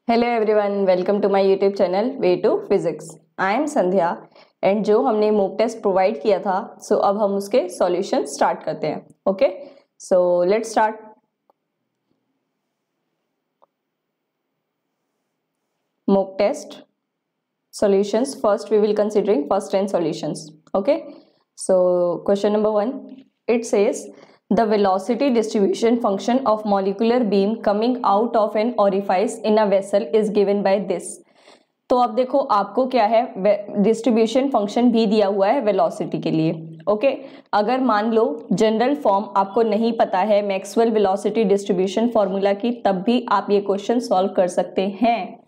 Hello everyone, welcome to my YouTube channel way to physics. I am Sandhya and जो हमने mock test provide किया था अब हम उसके सॉल्यूशन स्टार्ट करते हैं। Okay, so let's start. Mock test solutions. First we will considering first 10 solutions. Okay, so question number 1, it says the velocity distribution function of molecular beam coming out of an orifice in a vessel is given by this. तो अब देखो आपको क्या है, distribution function भी दिया हुआ है वेलोसिटी के लिए। ओके, अगर मान लो जनरल फॉर्म आपको नहीं पता है मैक्सवेल वेलोसिटी डिस्ट्रीब्यूशन फॉर्मूला की, तब भी आप ये क्वेश्चन सॉल्व कर सकते हैं।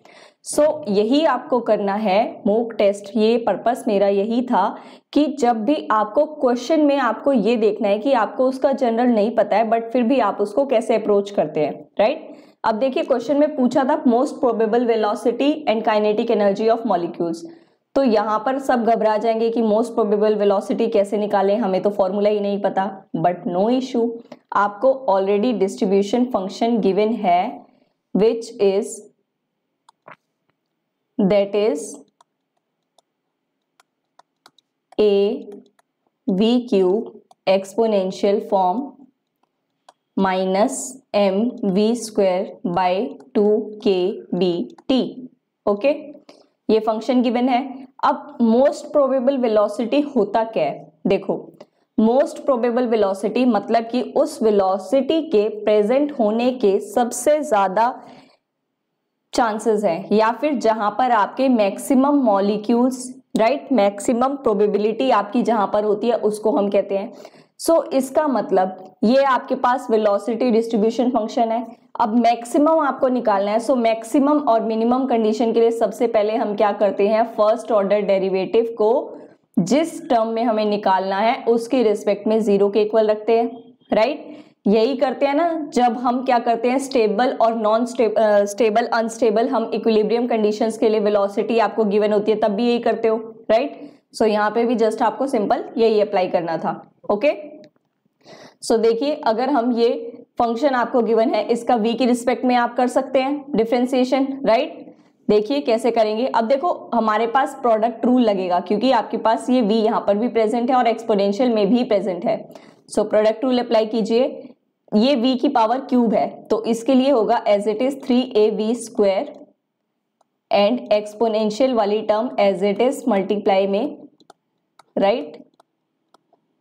यही आपको करना है मॉक टेस्ट। ये पर्पस मेरा यही था कि जब भी आपको क्वेश्चन में आपको ये देखना है कि आपको उसका जनरल नहीं पता है बट फिर भी आप उसको कैसे अप्रोच करते हैं, राइट। अब देखिए क्वेश्चन में पूछा था most probable velocity and kinetic energy of molecules. तो यहाँ पर सब घबरा जाएंगे कि मोस्ट प्रोबेबल वेलोसिटी कैसे निकालें, हमें तो फॉर्मूला ही नहीं पता। बट नो इशू, आपको ऑलरेडी डिस्ट्रीब्यूशन फंक्शन गिवन है which is that is a v cube exponential form minus m v square by 2k b t। Okay, ये फंक्शन गिवन है। अब मोस्ट प्रोबेबल वेलोसिटी होता क्या है, देखो मोस्ट प्रोबेबल वेलोसिटी मतलब कि उस वेलोसिटी के प्रेजेंट होने के सबसे ज्यादा चांसेस हैं, या फिर जहां पर आपके maximum molecules, right, maximum probability आपकी जहां पर होती है उसको हम कहते हैं। इसका मतलब ये आपके पास वेलोसिटी डिस्ट्रीब्यूशन फंक्शन है। अब मैक्सिमम आपको निकालना है, मैक्सिमम और मिनिमम कंडीशन के लिए सबसे पहले हम क्या करते हैं, फर्स्ट ऑर्डर डेरिवेटिव को जिस टर्म में हमें निकालना है उसके रिस्पेक्ट में जीरो के इक्वल रखते हैं, राइट। यही करते हैं ना जब हम क्या करते हैं, स्टेबल और नॉन स्टेबल अनस्टेबल, हम इक्विलिब्रियम कंडीशंस के लिए वेलोसिटी आपको गिवन होती है तब भी यही करते हो, राइट। यहाँ पे भी जस्ट आपको सिंपल यही अप्लाई करना था। ओके, देखिए अगर हम ये फंक्शन आपको गिवन है, इसका v की रिस्पेक्ट में आप कर सकते हैं डिफरेंशिएशन, राइट। देखिए कैसे करेंगे। अब देखो हमारे पास प्रोडक्ट रूल लगेगा क्योंकि आपके पास ये v यहाँ पर भी प्रेजेंट है और एक्सपोनेंशियल में भी प्रेजेंट है। प्रोडक्ट रूल अप्लाई कीजिए। ये v की पावर क्यूब है तो इसके लिए होगा as it is 3av square and exponential वाली term as it is multiply में, right,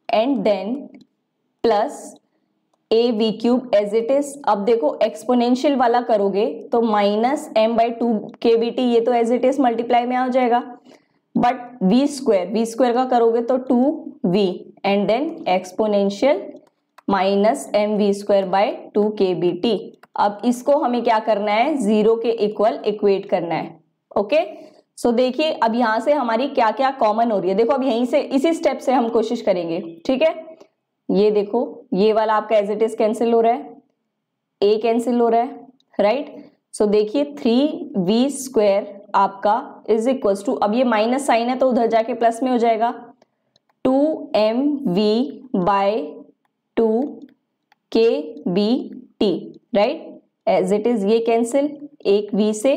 and then plus av cube as it is. अब देखो एक्सपोनेंशियल वाला करोगे तो माइनस m/2kbt, ये तो एज इट इज मल्टीप्लाई में आ जाएगा। बट v स्क्वायर का करोगे तो 2v and then exponential minus mv square by 2kbt। अब इसको हमें क्या करना है, जीरो के इक्वल इक्वेट करना है। ओके, देखिए अब यहां से हमारी क्या क्या कॉमन हो रही है। देखो अब यहीं से इसी स्टेप से हम कोशिश करेंगे, ठीक है। ये देखो ये वाला आपका एज इट इज कैंसिल हो रहा है, a कैंसिल हो रहा है, राइट। देखिए 3v स्क्वायर आपका इज इक्वल टू, अब ये माइनस साइन है तो उधर जाके प्लस में हो जाएगा, 2mv by 2kbt, right, as it is ये कैंसिल एक v से,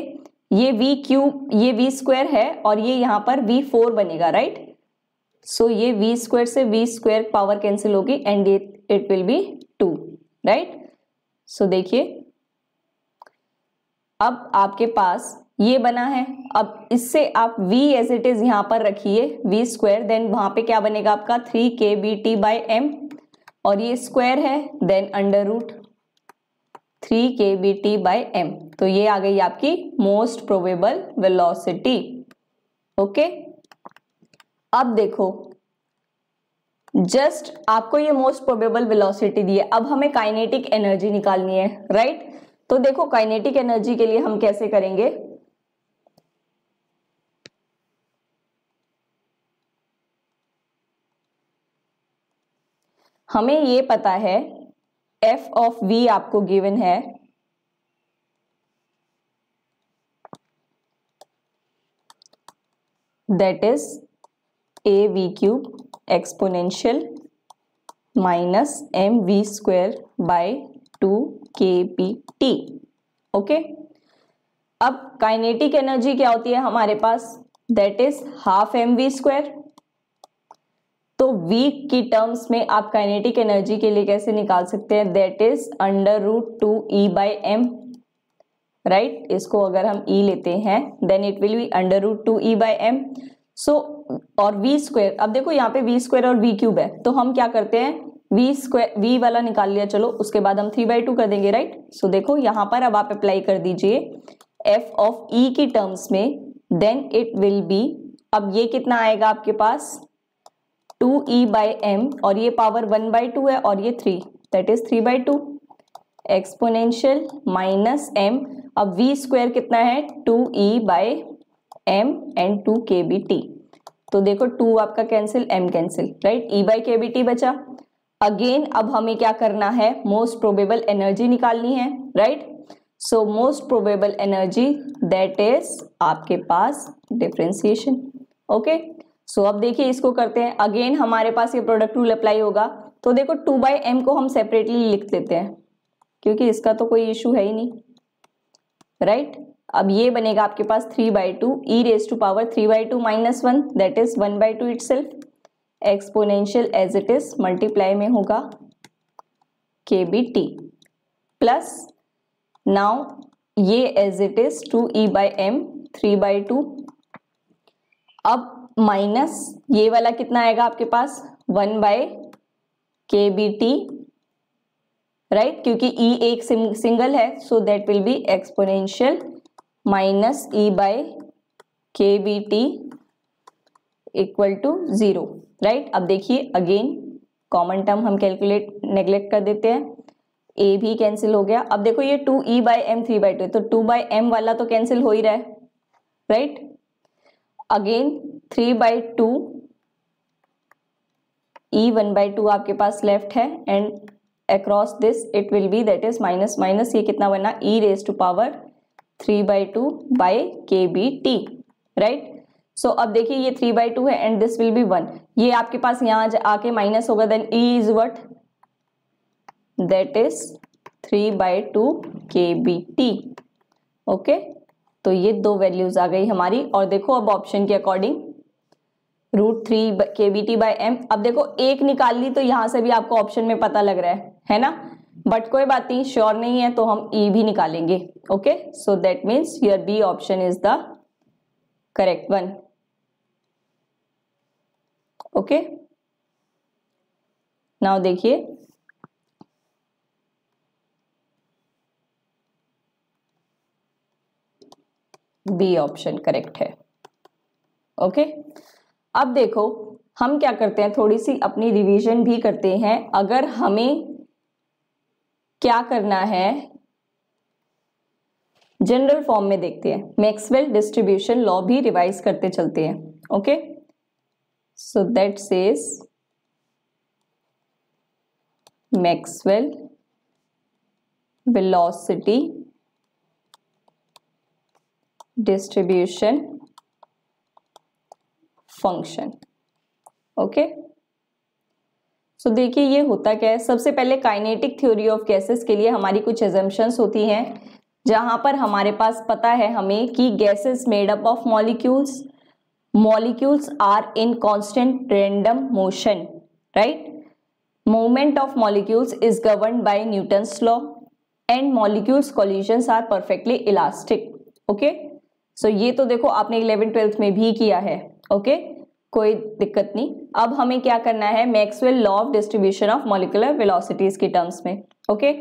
ये v क्यूब, ये v स्क्वायर है और ये यहां पर v4 बनेगा, राइट। ये v स्क्वायर से v स्क्वायर पावर कैंसिल होगी and it will be 2, right. देखिए अब आपके पास ये बना है। अब इससे आप v एज इट इज यहां पर रखिए v स्क्वायर, देन वहां पे क्या बनेगा आपका 3kbt बाय m और ये स्क्वायर है then under root 3kbt by m। ये आ गई आपकी मोस्ट प्रोबेबल वेलोसिटी। ओके, अब देखो जस्ट आपको ये मोस्ट प्रोबेबल वेलोसिटी दी है, अब हमें काइनेटिक एनर्जी निकालनी है, राइट। देखो काइनेटिक एनर्जी के लिए हम कैसे करेंगे, हमें ये पता है f ऑफ v आपको गिवन है, that is av cube exponential minus mv square by 2kbt। Okay, अब काइनेटिक एनर्जी क्या होती है हमारे पास, दैट इज हाफ mv²। तो v की टर्म्स में आप काइनेटिक एनर्जी के लिए कैसे निकाल सकते हैं, दैट इज √2e/m, राइट। इसको अगर हम e लेते हैं then it will be √2e/m। So और v², अब देखो यहाँ पे v² और v³ है, तो हम क्या करते हैं, v वाला निकाल लिया, चलो उसके बाद हम 3/2 कर देंगे, राइट। सो देखो यहाँ पर अब आप अप्लाई कर दीजिए f ऑफ e की टर्म्स में, देन इट विल बी, अब ये कितना आएगा आपके पास 2e/m, और ये पावर 1/2 है और ये 3, that is 3/2 exponential minus m। अब v² कितना है 2e/m एंड 2kBt, तो देखो 2 आपका cancel, m cancel, right, e/kBt बचा। अगेन अब हमें क्या करना है, मोस्ट प्रोबेबल एनर्जी निकालनी है, right. So most probable energy that is आपके पास डिफरेंशिएशन, ओके। सो अब देखिए इसको करते हैं, अगेन हमारे पास ये प्रोडक्ट रूल अप्लाई होगा, तो देखो 2/m को हम सेपरेटली लिख लेते हैं क्योंकि इसका तो कोई इशू है ही नहीं, राइट। अब ये बनेगा आपके पास 3/2 e⁻³ minus 1, that is 1/2 itself, exponential as it is multiply में होगा kBt, प्लस नाउ ये एज इट इज 2e/m 3/2, अब माइनस ये वाला कितना आएगा आपके पास 1/kBt, राइट, क्योंकि e एक सिंगल है, so that will be exponential minus e/kBt equal to 0, right. अब देखिए अगेन कॉमन टर्म हम कैलकुलेट नेग्लेक्ट कर देते हैं, a भी कैंसिल हो गया। अब देखो ये 2e/m 3/2 है, तो 2/m वाला तो कैंसिल हो ही रहा है, राइट। अगेन 3/2 e 1/2 आपके पास लेफ्ट है, and across this it will be that is minus minus, ये कितना बना e⁻³ राइट। सो अब देखिए ये 3/2 है एंड दिस विल बी 1, ये आपके पास यहाँ आके माइनस होगा, then e is what, that is 3/2 kBt, okay. तो ये दो वैल्यूज आ गई हमारी, और देखो अब ऑप्शन के अकॉर्डिंग √3 kBt/m, अब देखो एक निकाल ली तो यहां से भी आपको ऑप्शन में पता लग रहा है ना, बट कोई बात नहीं, श्योर नहीं है तो हम e भी निकालेंगे, okay. So that means your B option is the correct one, okay. Now देखिए बी ऑप्शन करेक्ट है, ओके। अब देखो हम क्या करते हैं, थोड़ी सी अपनी रिवीजन भी करते हैं। अगर हमें क्या करना है, जनरल फॉर्म में देखते हैं, मैक्सवेल डिस्ट्रीब्यूशन लॉ भी रिवाइज करते चलते हैं, okay. So that says Maxwell velocity distribution function, okay. So देखिए ये होता क्या है, सबसे पहले काइनेटिक थ्योरी ऑफ गैसेस के लिए हमारी कुछ एजम्पशंस होती हैं, जहां पर हमारे पास पता है हमें कि gases made up of molecules, molecules are in constant random motion, right. Movement of molecules is governed by Newton's law and molecules collisions are perfectly elastic, okay. So ये तो देखो आपने 11th-12th में भी किया है, ओके, कोई दिक्कत नहीं। अब हमें क्या करना है, Maxwell law of distribution of molecular velocities की टर्म्स में, ओके।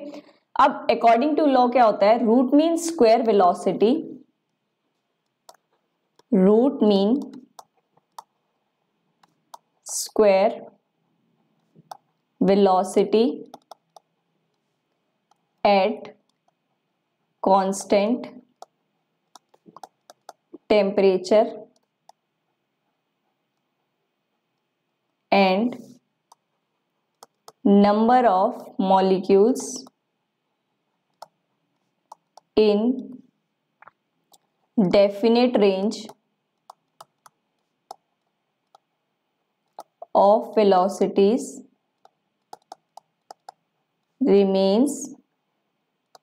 अब अकॉर्डिंग टू लॉ क्या होता है, root mean square velocity, root mean square velocity at constant temperature and number of molecules in definite range of velocities remains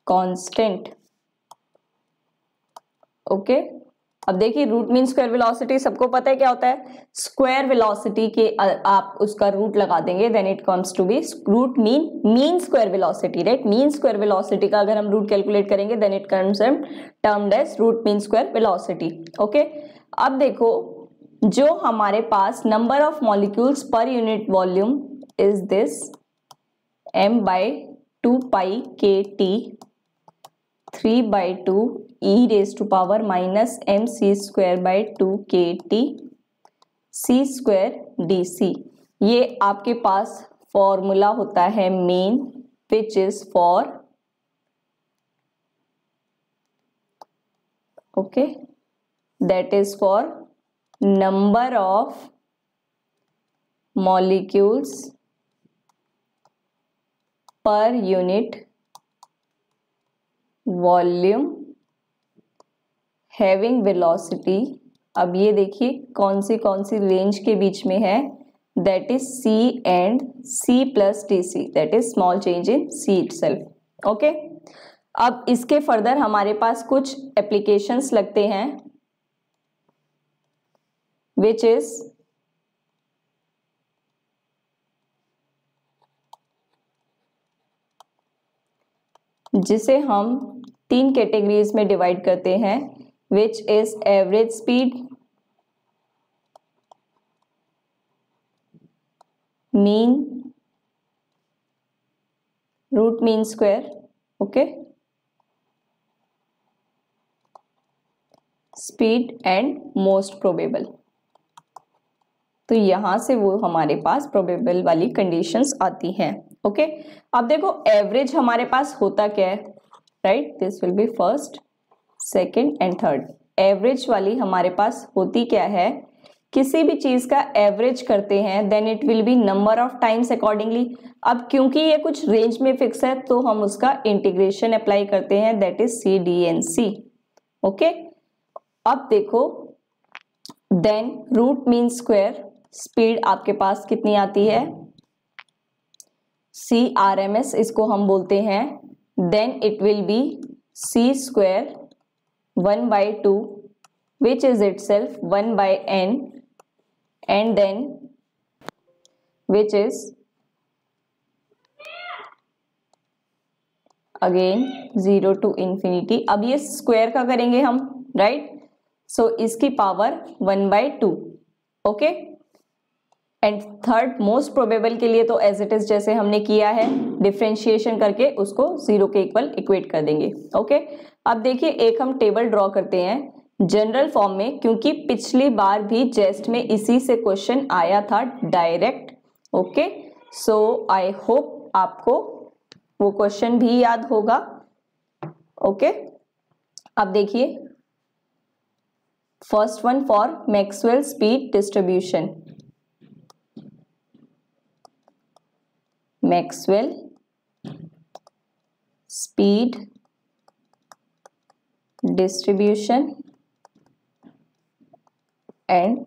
constant, okay अब देखिए root mean square velocity सबको पता है क्या होता है, स्क्वायर वेलोसिटी के आप उसका रूट लगा देंगे then it comes to be root mean square velocity, right. Mean square velocity का अगर हम रूट कैलकुलेट करेंगे then it comes termed as root mean square velocity. Okay अब देखो जो हमारे पास number of molecules per unit volume is this m/2 pi kt 3/2 e raised to power minus mc square by 2 kt c square dc। ये आपके पास formula होता है main which is for okay that is for number of molecules per unit volume having velocity। अब ये देखिए कौन सी range के बीच में है, that is c and c plus dc, that is small change in c itself। Okay अब इसके further हमारे पास कुछ एप्लीकेशंस लगते हैं which is जिसे हम 3 कैटेगरीज में डिवाइड करते हैं which is average speed, mean, root mean square, okay, speed and most probable. तो यहां से वो हमारे पास प्रोबेबल वाली कंडीशंस आती हैं। ओके अब देखो एवरेज हमारे पास होता क्या है, right, this will B first second and third. Average वाली हमारे पास होती क्या है, किसी भी चीज का एवरेज करते हैं then it will be number of times accordingly. अब क्योंकि ये कुछ रेंज में फिक्स है तो हम उसका इंटीग्रेशन अप्लाई करते हैं that is C D N C. Okay अब देखो then root mean square speed आपके पास कितनी आती है, CRMS इसको हम बोलते हैं, then it will be c square 1/2 which is itself 1/n and then which is again 0 to infinity। अब ये स्क्वायर का करेंगे हम, राइट, सो इसकी power 1/2। Okay and third most probable के लिए तो एज इट इज जैसे हमने किया है डिफरेंशिएशन करके उसको 0 के इक्वल इक्वेट कर देंगे। ओके अब देखिए एक हम टेबल ड्रॉ करते हैं जनरल फॉर्म में, क्योंकि पिछली बार भी जेस्ट में इसी से क्वेश्चन आया था direct. Okay so I hope आपको वो क्वेश्चन भी याद होगा। ओके अब देखिए first one for Maxwell speed distribution, Maxwell speed distribution and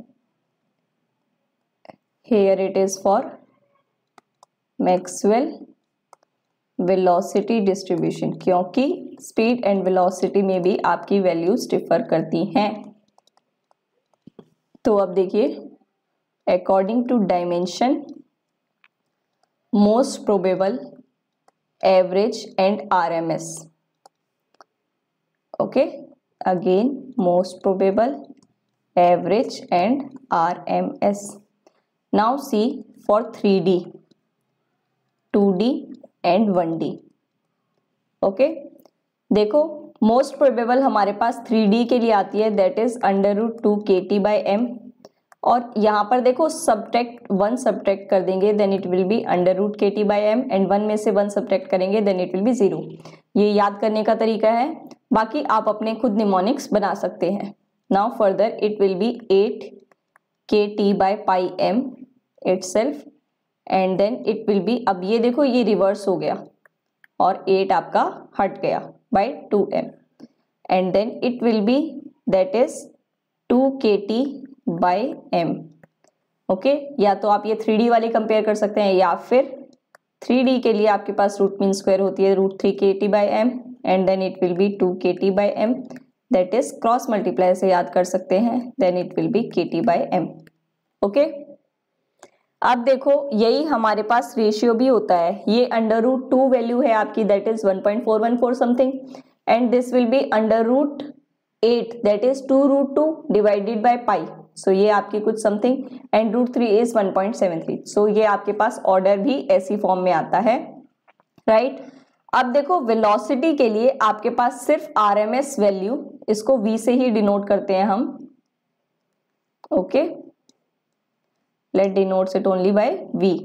here it is for Maxwell velocity distribution, क्योंकि speed and velocity में भी आपकी वैल्यूज डिफर करती हैं। तो अब देखिए according to dimension, most probable, average and RMS। okay again most probable, average and RMS। now see for 3D 2D and 1D। okay देखो most probable हमारे पास 3D के लिए आती है दैट इज √2 KT/m और यहाँ पर देखो सब्ट्रैक्ट 1 सब्ट्रैक्ट कर देंगे then it will be √2 KT/m and 1 में से 1 सब्ट्रैक्ट करेंगे देन इट विल बी 0। ये याद करने का तरीका है, बाकी आप अपने खुद निमोनिक्स बना सकते हैं। Now further it will be 8 KT/m itself and then it will be, अब ये देखो ये रिवर्स हो गया और 8 आपका हट गया by 2m and then it will be that is 2 KT/m। Okay या तो आप ये 3D वाली कंपेयर कर सकते हैं या फिर 3D के लिए आपके पास रूट मीन स्क्वायर होती है √3 KT/m and then it will be 2 KT/m that is cross multiply से याद कर सकते हैं, then it will be KT/m। Okay, अब देखो यही हमारे पास रेशियो भी होता है, ये √2 वैल्यू है आपकी, that is 1.414 something, and this will be √8 that is 2√2 divided by pi, so ये आपकी कुछ समथिंग, एंड √3 इज 1.73, सो ये आपके पास ऑर्डर भी ऐसी फॉर्म में आता है, राइट। अब देखो वेलोसिटी के लिए आपके पास सिर्फ RMS वैल्यू, इसको V से ही डिनोट करते हैं हम, okay, let denotes it only by V।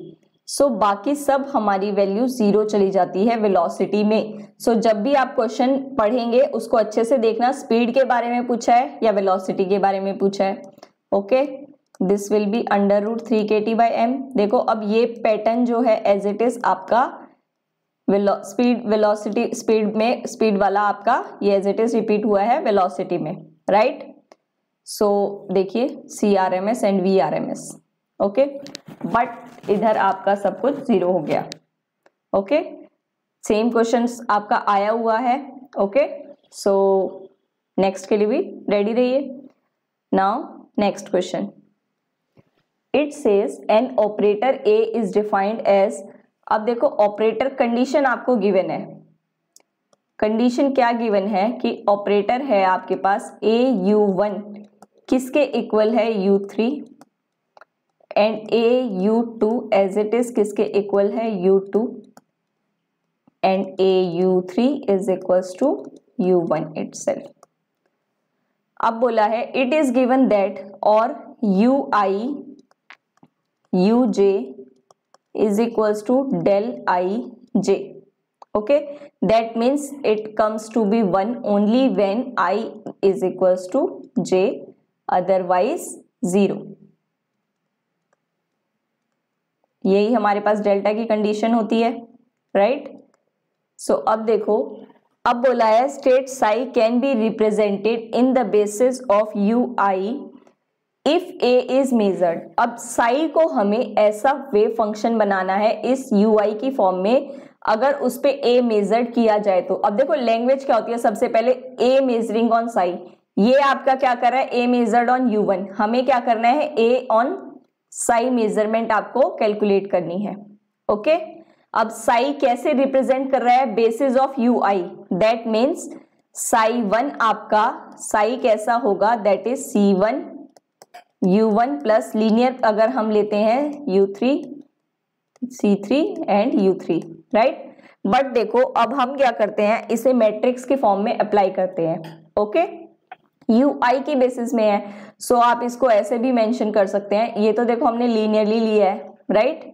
So बाकी सब हमारी वैल्यू 0 चली जाती है वेलोसिटी में। सो जब भी आप क्वेश्चन पढ़ेंगे उसको अच्छे से देखना, स्पीड के बारे में पूछा है या वेलोसिटी के बारे में पूछा है, okay. This will B √3 KT/m। देखो अब ये पैटर्न जो है एज इट इज आपका वेलोसिटी स्पीड वाला आपका ये एज इट इज रिपीट हुआ है वेलोसिटी में, राइट। सो देखिए CRMS and VRMS, okay, but इधर आपका सब कुछ 0 हो गया, ओके। सेम क्वेश्चंस आपका आया हुआ है, ओके। सो नेक्स्ट के लिए भी रेडी रहिए। Now next question, it says an operator A is defined as, अब देखो ऑपरेटर कंडीशन आपको गिवन है, कंडीशन क्या गिवन है कि ऑपरेटर है आपके पास AU1 किसके इक्वल है U3 and AU2 as it is किसके इक्वल है U2 and AU3 is equals to U1 itself. अब बोला है इट इज गिवन दैट और UI UJ is equals to del IJ, okay, that means it comes to be 1 only when I is equals to J, otherwise 0। यही हमारे पास delta की condition होती है, right. So अब देखो, अब बोला है state Sai can be represented in the basis of UI if A is measured. अब साई को हमें ऐसा वेव फंक्शन बनाना है इस UI की फॉर्म में, अगर उस पे A मेजर्ड किया जाए तो। अब देखो लैंग्वेज क्या होती है, सबसे पहले A मेजरिंग ऑन साई, ये आपका क्या कर रहा है A मेजर्ड ऑन U1, हमें क्या करना है A ऑन साई मेजरमेंट आपको कैलकुलेट करनी है, ओके। अब साई कैसे रिप्रेजेंट कर रहा है, basis of UI, that means Sai 1 आपका साई कैसा होगा, that is C1 U1 plus linear अगर हम लेते हैं U3 C3 and U3, right. But देखो अब हम क्या करते हैं, इसे मैट्रिक्स की फॉर्म में अप्लाई करते हैं, ओके। UI की बेसिस में है, सो आप इसको ऐसे भी मेंशन कर सकते हैं, ये तो देखो हमने लीनियरली लिया है, राइट।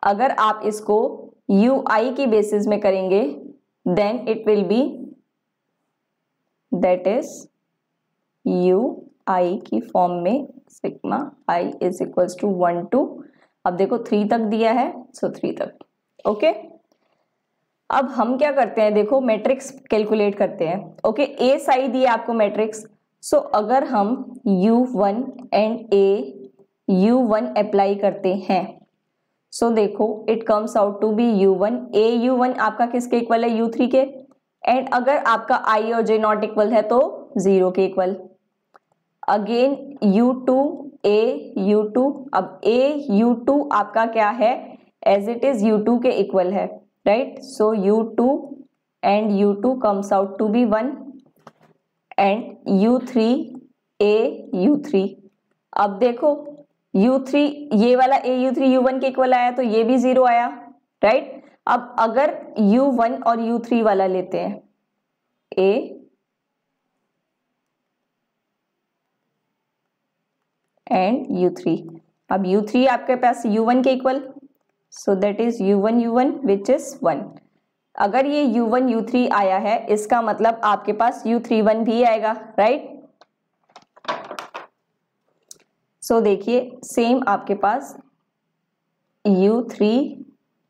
अगर आप इसको UI की बेसिस में करेंगे then it will be that is UI की फॉर्म में sigma I is equals to 1 to, अब देखो 3 तक दिया है, सो 3 तक, ओके। अब हम क्या करते हैं, देखो मैट्रिक्स कैलकुलेट करते हैं, ओके। A साई दिया आपको मैट्रिक्स, सो अगर हम U1 एंड U1 अप्लाई करते हैं, सो देखो it comes out to be U1 AU1 आपका किसके इक्वल है U3 के, एंड अगर आपका I और J नॉट इक्वल है तो 0 के इक्वल। अगेन U2 AU2, अब AU2 आपका क्या है, एज इट इज U2 के इक्वल है, right. So U2 and U2 comes out to be 1 and U3 AU3, अब देखो U3 ये वाला AU3 U1 के इक्वल आया तो ये भी 0 आया, राइट। अब अगर U1 और U3 वाला लेते हैं A एंड U3, अब U3 आपके पास U1 के equal, so that is U1 which is 1। अगर ये U1 U3 आया है इसका मतलब आपके पास U31 भी आएगा, राइट। सो देखिए सेम आपके पास U3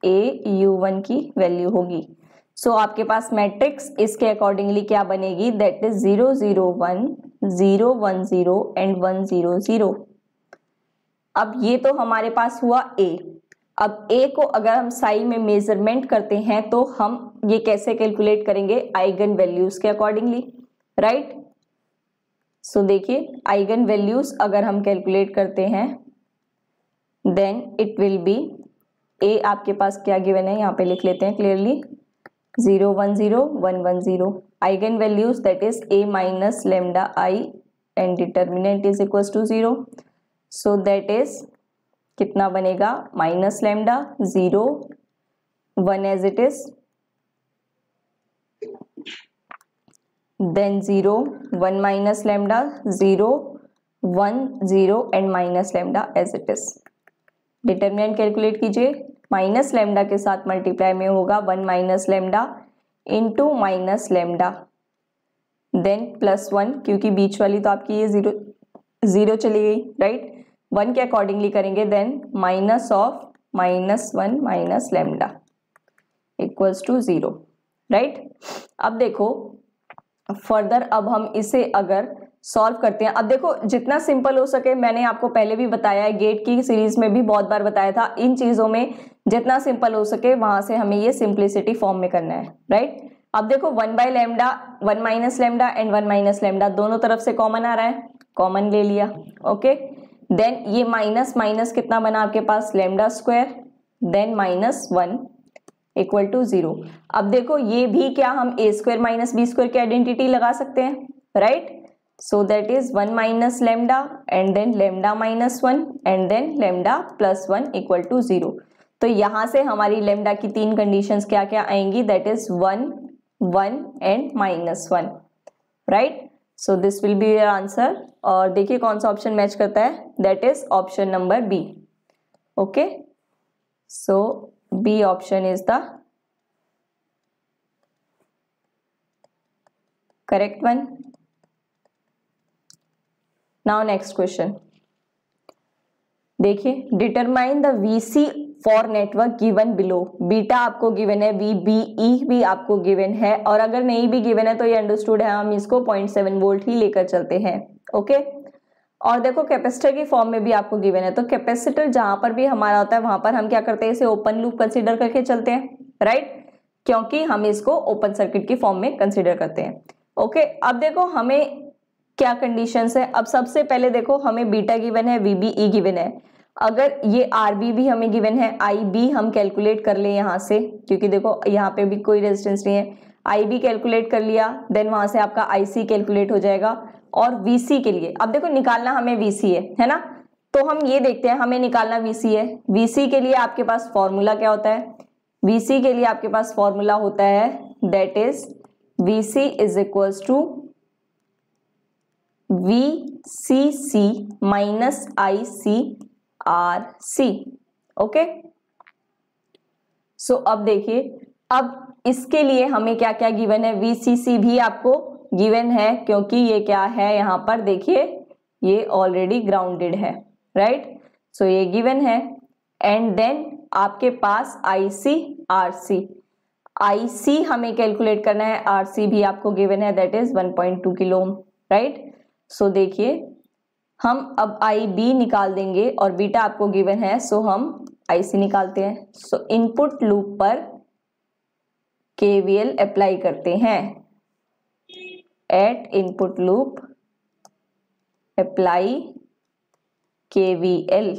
AU1 की वैल्यू होगी, सो आपके पास मैट्रिक्स इसके अकॉर्डिंगली क्या बनेगी, दैट इज 0 0 1 0 1 0 एंड 1 0 0। अब ये तो हमारे पास हुआ A, अब A को अगर हम साई में मेजरमेंट करते हैं तो हम ये कैसे कैलकुलेट करेंगे, आइगन वैल्यूज के अकॉर्डिंगली, राइट। सो देखिए आइगन वैल्यूज अगर हम कैलकुलेट करते हैं देन इट विल बी ए आपके पास क्या गिवन है, यहाँ पे लिख लेते हैं clearly 0 1 0 1 1 0 eigen values that is a minus lambda I and determinant is equal to 0. So that is कितना बनेगा minus lambda 0 1 as it is, then 0 1 minus lambda 0 1 0 and minus lambda as it is. Determinant calculate कीजिए, minus lambda के साथ multiply में होगा 1 minus lambda into minus lambda then plus 1, क्योंकि बीच वाली तो आपकी ये 0 चली गई राइट, 1 के अकॉर्डिंगली करेंगे देन minus of -1 minus lambda equals to 0 right. अब देखो फर्दर अब हम इसे अगर सॉल्व करते हैं, अब देखो जितना सिंपल हो सके, मैंने आपको पहले भी बताया है, गेट की सीरीज में भी बहुत बार बताया था, इन चीजों में जितना सिंपल हो सके वहां से हमें ये सिंप्लिसिटी फॉर्म में करना है राइट. अब देखो 1 by lambda 1 minus lambda and 1 minus lambda दोनों तरफ से कॉमन आ रहा है, कॉमन ले लिया ओके. देन ये माइनस माइनस कितना बना आपके पास lambda square then -1 equal to 0. अब देखो ये भी क्या हम a square minus B square की आइडेंटिटी लगा सकते हैं right. So that is 1 minus lambda and then lambda -1 and then lambda +1 equal to 0. तो यहां से हमारी लेमडा की 3 कंडीशंस क्या क्या आएंगी, that is 1 1 and -1 right. So this will be your answer. और देखिए कौन सा ऑप्शन मैच करता है, that is option number B okay. So B option is the correct one. Now next question देखिए, determine the VC for network given below. Beta आपको given है, VBE भी आपको गिवन है, और अगर नहीं भी गिवन है तो ये अंडरस्टूड है, हम इसको 0.7 वोल्ट ही लेकर चलते हैं ओके. और देखो कैपेसिटर की फॉर्म में भी आपको गिवन है, तो कैपेसिटर जहां पर भी हमारा होता है वहां पर हम क्या करते हैं, इसे ओपन लूप कंसिडर करके चलते हैं राइट, क्योंकि हम इसको ओपन सर्किट की फॉर्म में कंसिडर करते हैं ओके. अब देखो हमें क्या कंडीशंस है, अब सबसे पहले देखो हमें बीटा गिवन है, VBE गिवन है, अगर ये RB भी हमें गिवन है, IB हम कैलकुलेट कर ले यहाँ से, क्योंकि देखो यहाँ पे भी कोई रेजिस्टेंस नहीं है, IB कैलकुलेट कर लिया देन वहां से आपका IC कैलकुलेट हो जाएगा. और VC के लिए अब देखो निकालना हमें VC है ना, तो हम ये देखते हैं हमें निकालना VC है. VC के लिए आपके पास फॉर्मूला क्या होता है, VC के लिए आपके पास फॉर्मूला होता है that is VC is equals to VCC minus ICRC okay. So अब देखिए, अब इसके लिए हमें क्या क्या गिवन है, VCC भी आपको गिवन है, क्योंकि ये क्या है यहाँ पर देखिए ये ऑलरेडी ग्राउंडेड है राइट. सो ये गिवन है एंड देन आपके पास ICRC, IC हमें कैलकुलेट करना है, RC भी आपको गिवन है that is 1.2 kilo ohm right. So देखिए हम अब IB निकाल देंगे और बीटा आपको गिवन है, सो हम IC निकालते हैं. सो इनपुट लूप पर KVL अप्लाई करते हैं, at input loop apply KVL.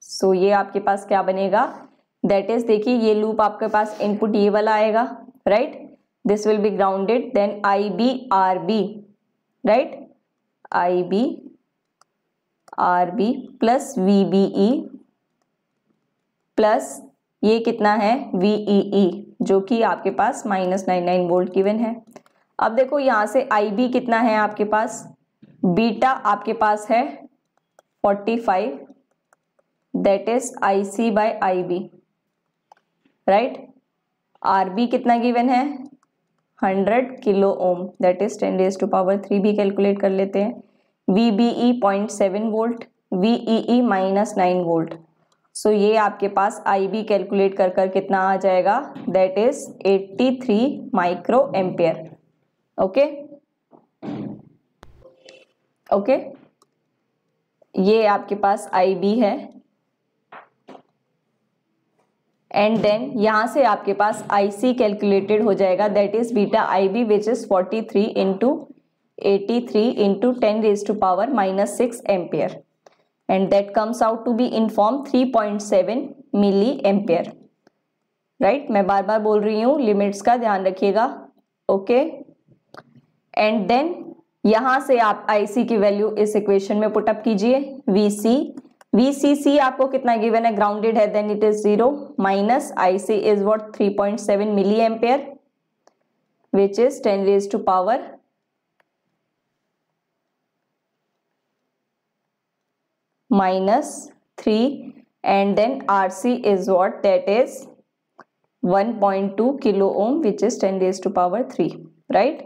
So ये आपके पास क्या बनेगा, दैट इज देखिए ये लूप आपके पास इनपुट ये वाला आएगा right, this will be grounded then IB right, IB plus VBE plus ये कितना है VEE, जो कि आपके पास -99 वोल्ट गिवन है. अब देखो यहां से IB कितना है आपके पास, बीटा आपके पास है 45 that is IC by IB right. RB कितना गिवन है 100 किलो ओम दैट इज 10⁻³ भी कैलकुलेट कर लेते हैं. VBE 0.7 volt, VEE -9 volt. So ये आपके पास IB कैलकुलेट कर कर कितना आ जाएगा, that is 83 micro ampere okay okay. ये आपके पास IB है एंड देन यहां से आपके पास IC कैलकुलेटेड हो जाएगा that is beta IB which is 43 into 83 into 10 raised to power minus 6 ampere, and that comes out to be in form 3.7 milli ampere, right. मैं बार बार बोल रही हूँ, लिमिट्स का ध्यान रखिएगा, ओके। एंड देन यहां से आप IC की वैल्यू इस इक्वेशन में पुटअप कीजिए। VCC आपको कितना गिवन है, ग्राउंडेड है, then it is 0 minus IC is what 3.7 milli ampere which is 10 raise to power -3 and then RC is what, that is 1.2 kilo ohm which is 10 raise to power 3, right.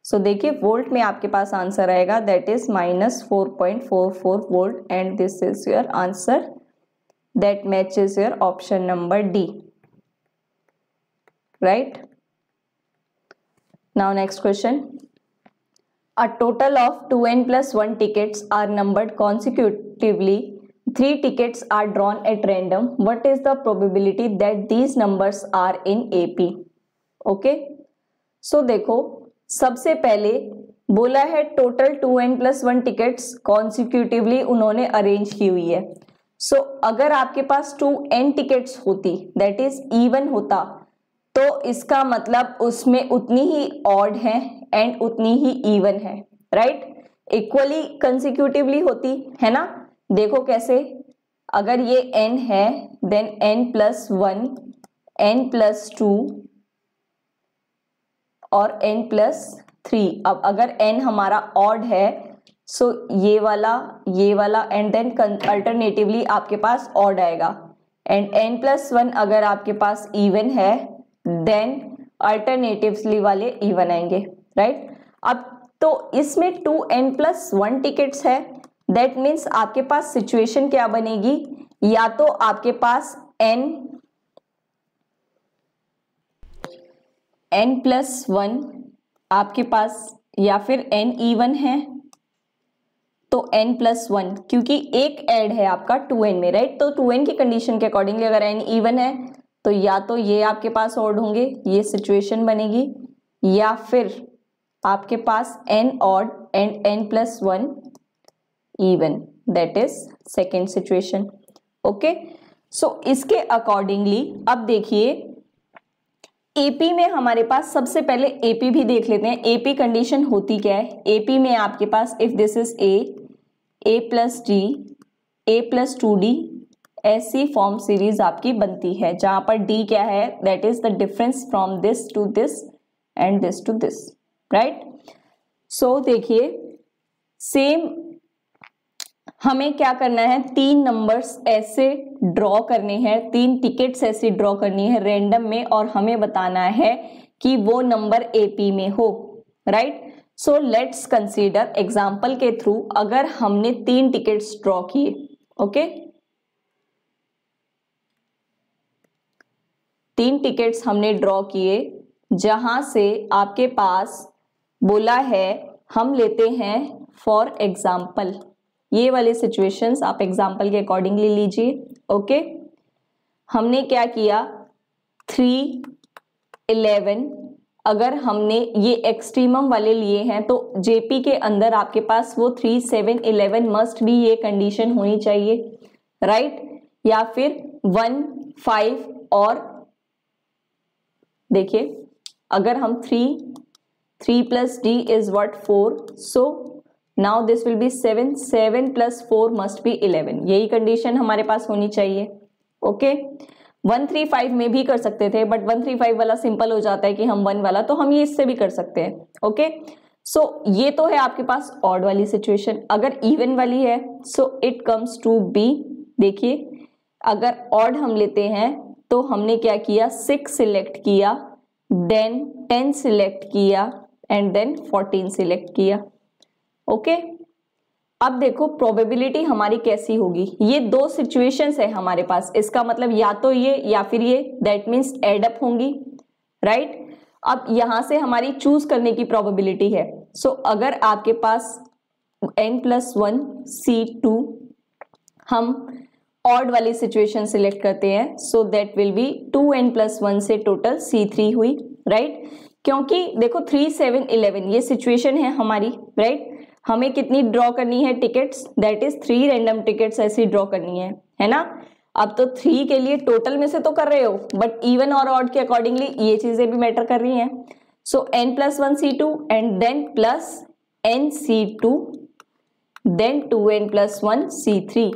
So देखिए volt में आपके पास answer आएगा, that is -4.44 volt, and this is your answer, that matches your option number D, right. Now next question, a total of 2n plus 1 tickets are numbered consecutively. 3 tickets are drawn at random. What is the probability that these numbers are in AP? Okay. So देखो, सबसे पहले बोला है total 2n plus 1 tickets कॉन्सिक्यूटिवली उन्होंने arrange की हुई है। सो अगर आपके पास 2n टिकट्स होती, दैट इज इवन होता, तो इसका मतलब उसमें उतनी ही ऑड है एंड उतनी ही इवन है, राइट। इक्वली कंसिक्यूटिवली होती है ना। देखो कैसे, अगर ये n है then n plus 1, n plus 2 और n प्लस 3। अब अगर n हमारा ऑड है सो ये वाला एंड देन अल्टरनेटिवली आपके पास ऑड आएगा, एंड n प्लस 1 अगर आपके पास इवन है देन अल्टरनेटिवली वाले इवन आएंगे, राइट। अब तो इसमें 2n प्लस 1 टिकट्स है, दैट मीन्स आपके पास सिचुएशन क्या बनेगी, या तो आपके पास n प्लस 1 आपके पास, या फिर n इवन है तो n प्लस 1, क्योंकि एक ऐड है आपका 2n में, राइट। तो 2n की कंडीशन के अकॉर्डिंगली अगर n इवन है तो या तो ये आपके पास ऑड होंगे, ये सिचुएशन बनेगी, या फिर आपके पास n odd and n plus 1 even, that is second situation, okay. So इसके अकॉर्डिंगली अब देखिए AP में हमारे पास, सबसे पहले AP भी देख लेते हैं। AP कंडीशन होती क्या है, AP में आपके पास if this is A plus D, A plus 2D, ऐसी फॉर्म सीरीज आपकी बनती है, जहां पर D क्या है, that is the difference from this to this and this to this, right. So देखिए सेम हमें क्या करना है, 3 नंबर्स ऐसे ड्रॉ करने हैं, 3 टिकट्स ऐसी ड्रॉ करनी है रैंडम में, और हमें बताना है कि वो नंबर AP में हो, right. So let's consider example के थ्रू, अगर हमने 3 टिकट्स ड्रॉ किए, ओके, 3 टिकट्स हमने ड्रॉ किए, जहां से आपके पास बोला है, हम लेते हैं फॉर एग्जाम्पल, ये वाले सिचुएशंस आप एग्जाम्पल के अकॉर्डिंगली लीजिए, ओके। हमने क्या किया, 3, 11, अगर हमने ये एक्सट्रीमम वाले लिए हैं तो JP के अंदर आपके पास वो 3, 7, 11 मस्ट भी ये कंडीशन होनी चाहिए, राइट। या फिर 1, 5 और देखिए अगर हम 3 plus D is what 4, so now this will B 7 plus 4 must be 11, यही कंडीशन हमारे पास होनी चाहिए, ओके। 1, 3, 5 में भी कर सकते थे, बट 1, 3, 5 वाला सिंपल हो जाता है कि हम 1 वाला, तो हम ये इससे भी कर सकते हैं, ओके। सो ये तो है आपके पास ऑड वाली सिचुएशन। अगर इवन वाली है so it comes to be, देखिए अगर ऑड हम लेते हैं तो हमने क्या किया, 6 सिलेक्ट किया, देन 10 सिलेक्ट किया एंड देन 14 सिलेक्ट किया, ओके। अब देखो प्रोबेबिलिटी हमारी कैसी होगी, ये 2 सिचुएशंस है हमारे पास, इसका मतलब या तो ये या फिर ये, दैट मीन्स एड अप होंगी, राइट। अब यहां से हमारी चूज करने की प्रोबेबिलिटी है, सो अगर आपके पास n प्लस 1 C2, हम ऑड वाली सिचुएशन सिलेक्ट करते हैं, सो that will be 2n plus 1 से टोटल C3 हुई, राइट। क्योंकि देखो 3, 7, 11 ये सिचुएशन है हमारी, राइट। हमें कितनी ड्रॉ करनी है tickets, that is 3 random tickets ऐसी ड्रॉ करनी है ना। अब तो 3 के लिए टोटल में से तो कर रहे हो, बट इवन और ऑड के अकॉर्डिंगली ये चीजें भी मैटर कर रही हैं। So n+1 C2 and then plus n C2 then 2n+1 C3।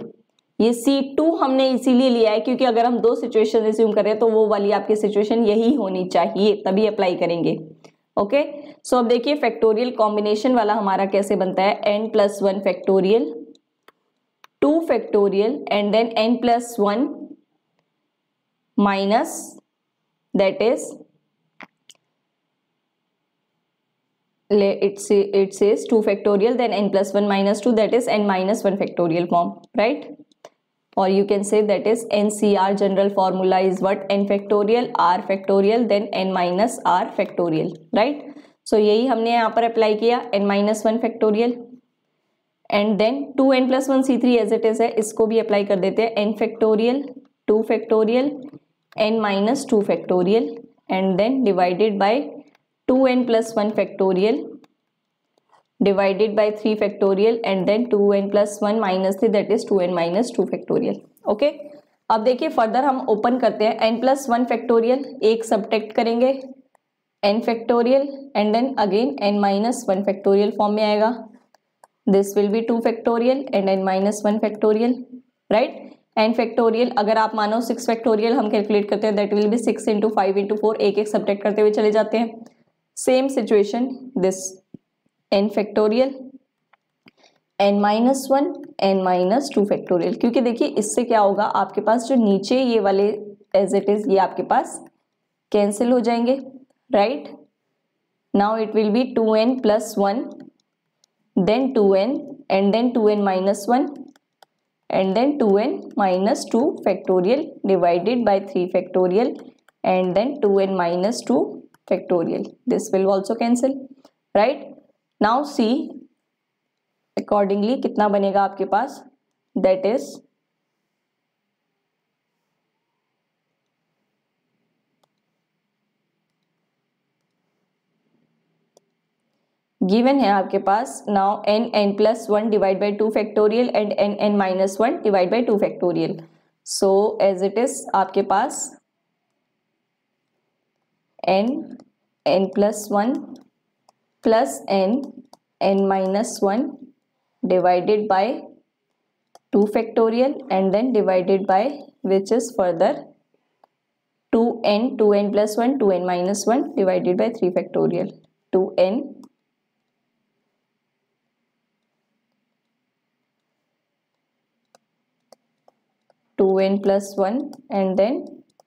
ये C2 हमने इसीलिए लिया है क्योंकि अगर हम दो सिचुएशन रिज्यूम करें तो वो वाली आपकी सिचुएशन यही होनी चाहिए, तभी अप्लाई करेंगे। ओके, सो अब देखिए फैक्टोरियल कॉम्बिनेशन वाला हमारा कैसे बनता है, n+1 factorial 2 factorial and then n+1 minus that is it says 2 factorial then n+1 minus 2 that is n-1 factorial form, right? Or you can say that is NCR general formula is what, n factorial r factorial then n-r factorial, right? So यही हमने यहाँ पर apply किया n-1 factorial and then 2n+1 C3 as it is है, इसको भी apply कर देते हैं n factorial 2 factorial n-2 factorial and then divided by 2n+1 factorial divided by 3 factorial and then 2n+1 minus 3 that is 2n-2 factorial। Okay, अब देखिए further हम open करते हैं n+1 factorial, एक सब्ट्रैक्ट करेंगे n factorial and then again n-1 factorial form में आएगा, this will be 2 factorial and n-1 factorial, right? n factorial अगर आप मानो 6 factorial हम कैलकुलेट करते हैं, that will be 6 into 5 into 4, एक एक सब्ट्रैक्ट करते हुए चले जाते हैं। Same situation this n factorial n-1 n-2 factorial, क्योंकि देखिए इससे क्या होगा, आपके पास जो नीचे ये वाले एज इट इज ये आपके पास कैंसिल हो जाएंगे, right. Now it will be 2n+1 then 2n and then 2n-1 and then 2n-2 factorial divided by 3 factorial and then 2n-2 factorial, this will also cancel, right? Now see accordingly कितना बनेगा आपके पास, that is given है आपके पास now n+1 divide by 2 factorial and n-1 divide by 2 factorial, so as it is आपके पास n+1 plus n-1 divided by 2 factorial and then divided by which is further 2n plus 1 2n-1 divided by 3 factorial 2n plus 1 and then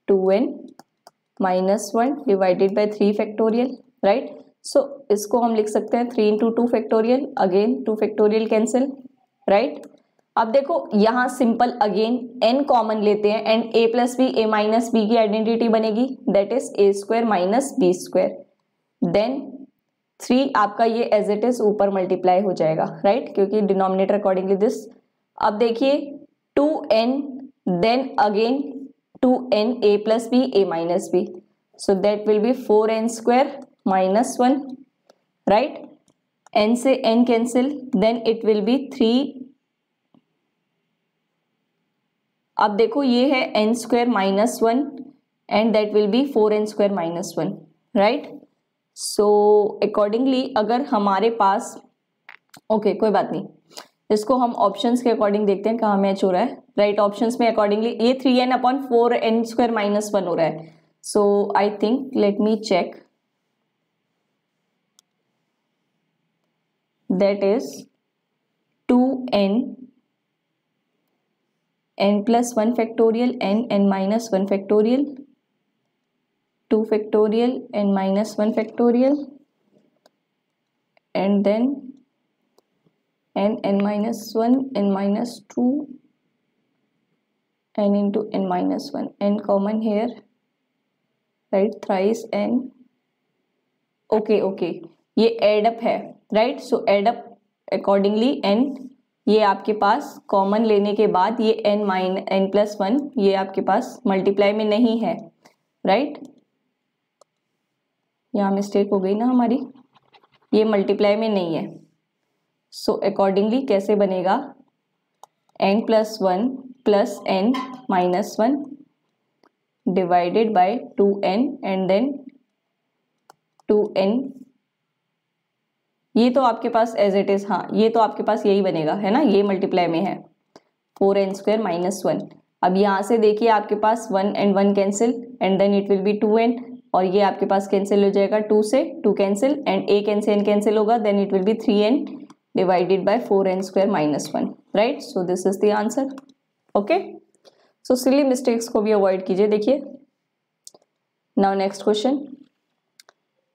2n-1 divided by 3 factorial, right? So इसको हम लिख सकते हैं 3 into 2 factorial, again 2 factorial cancel, right? अब देखो यहाँ simple again n common लेते हैं and a plus B a minus B की आइडेंटिटी बनेगी, that is a square minus B square, then 3 आपका ये एज इट इज ऊपर मल्टीप्लाई हो जाएगा, राइट, क्योंकि डिनोमिनेटर अकॉर्डिंगली दिस। अब देखिए 2n then again 2n a plus b a minus b, so that will be 4n square minus 1, right? n से n cancel, then it will be 3। अब देखो ये है n square minus 1 and that will be 4n square minus 1, right? so accordingly अगर हमारे पास okay कोई बात नहीं, इसको हम ऑप्शंस के अकॉर्डिंग देखते हैं कहाँ मैच हो रहा है, राइट। ऑप्शंस में अकॉर्डिंगली ये 3n/4n स्क्वायर माइनस 1 हो रहा है, so I think let me check, that is 2n n+1 factorial n-1 factorial 2 factorial n-1 factorial and then n-1 n-2 n into n-1, n common here, right, thrice n, okay ये add up है, right, सो add up accordingly n ये आपके पास common लेने के बाद ये n+1 ये आपके पास मल्टीप्लाई में नहीं है, राइट। यहाँ मिस्टेक हो गई ना हमारी, ये मल्टीप्लाई में नहीं है। सो अकॉर्डिंगली कैसे बनेगा, n + 1 + n - 1 divided by 2n and then 2n। ये तो आपके पास एज इट इज, हाँ ये तो आपके पास यही बनेगा है ना, ये मल्टीप्लाई में है 4n² - 1। अब यहाँ से देखिए आपके पास 1 and 1 cancel and then it will be 2n, और ये आपके पास कैंसिल हो जाएगा 2 से 2 कैंसिल एंड एक n से n कैंसिल होगा, then it will be 3n divided by 4n² - 1, right. So this is the answer. Okay, so silly mistakes को भी अवॉइड कीजिए। देखिए now next question,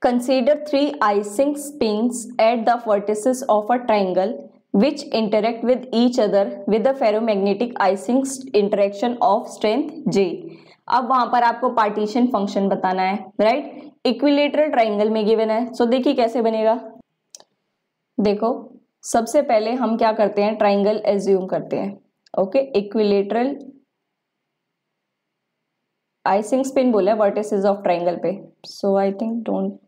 consider 3 icing spins at the vertices of a triangle which interact with each other with the ferromagnetic icing interaction of strength J। अब वहां पर आपको partition function बताना है, राइट। इक्विलेटरल ट्राइंगल में given है, सो देखिए कैसे बनेगा। देखो सबसे पहले हम क्या करते हैं, ट्राइंगल एज्यूम करते हैं। ओके, इक्विलेटरल आइसिंग स्पिन बोला है वर्टिसेस ऑफ ट्राइंगल पे, सो आई थिंक डोंट,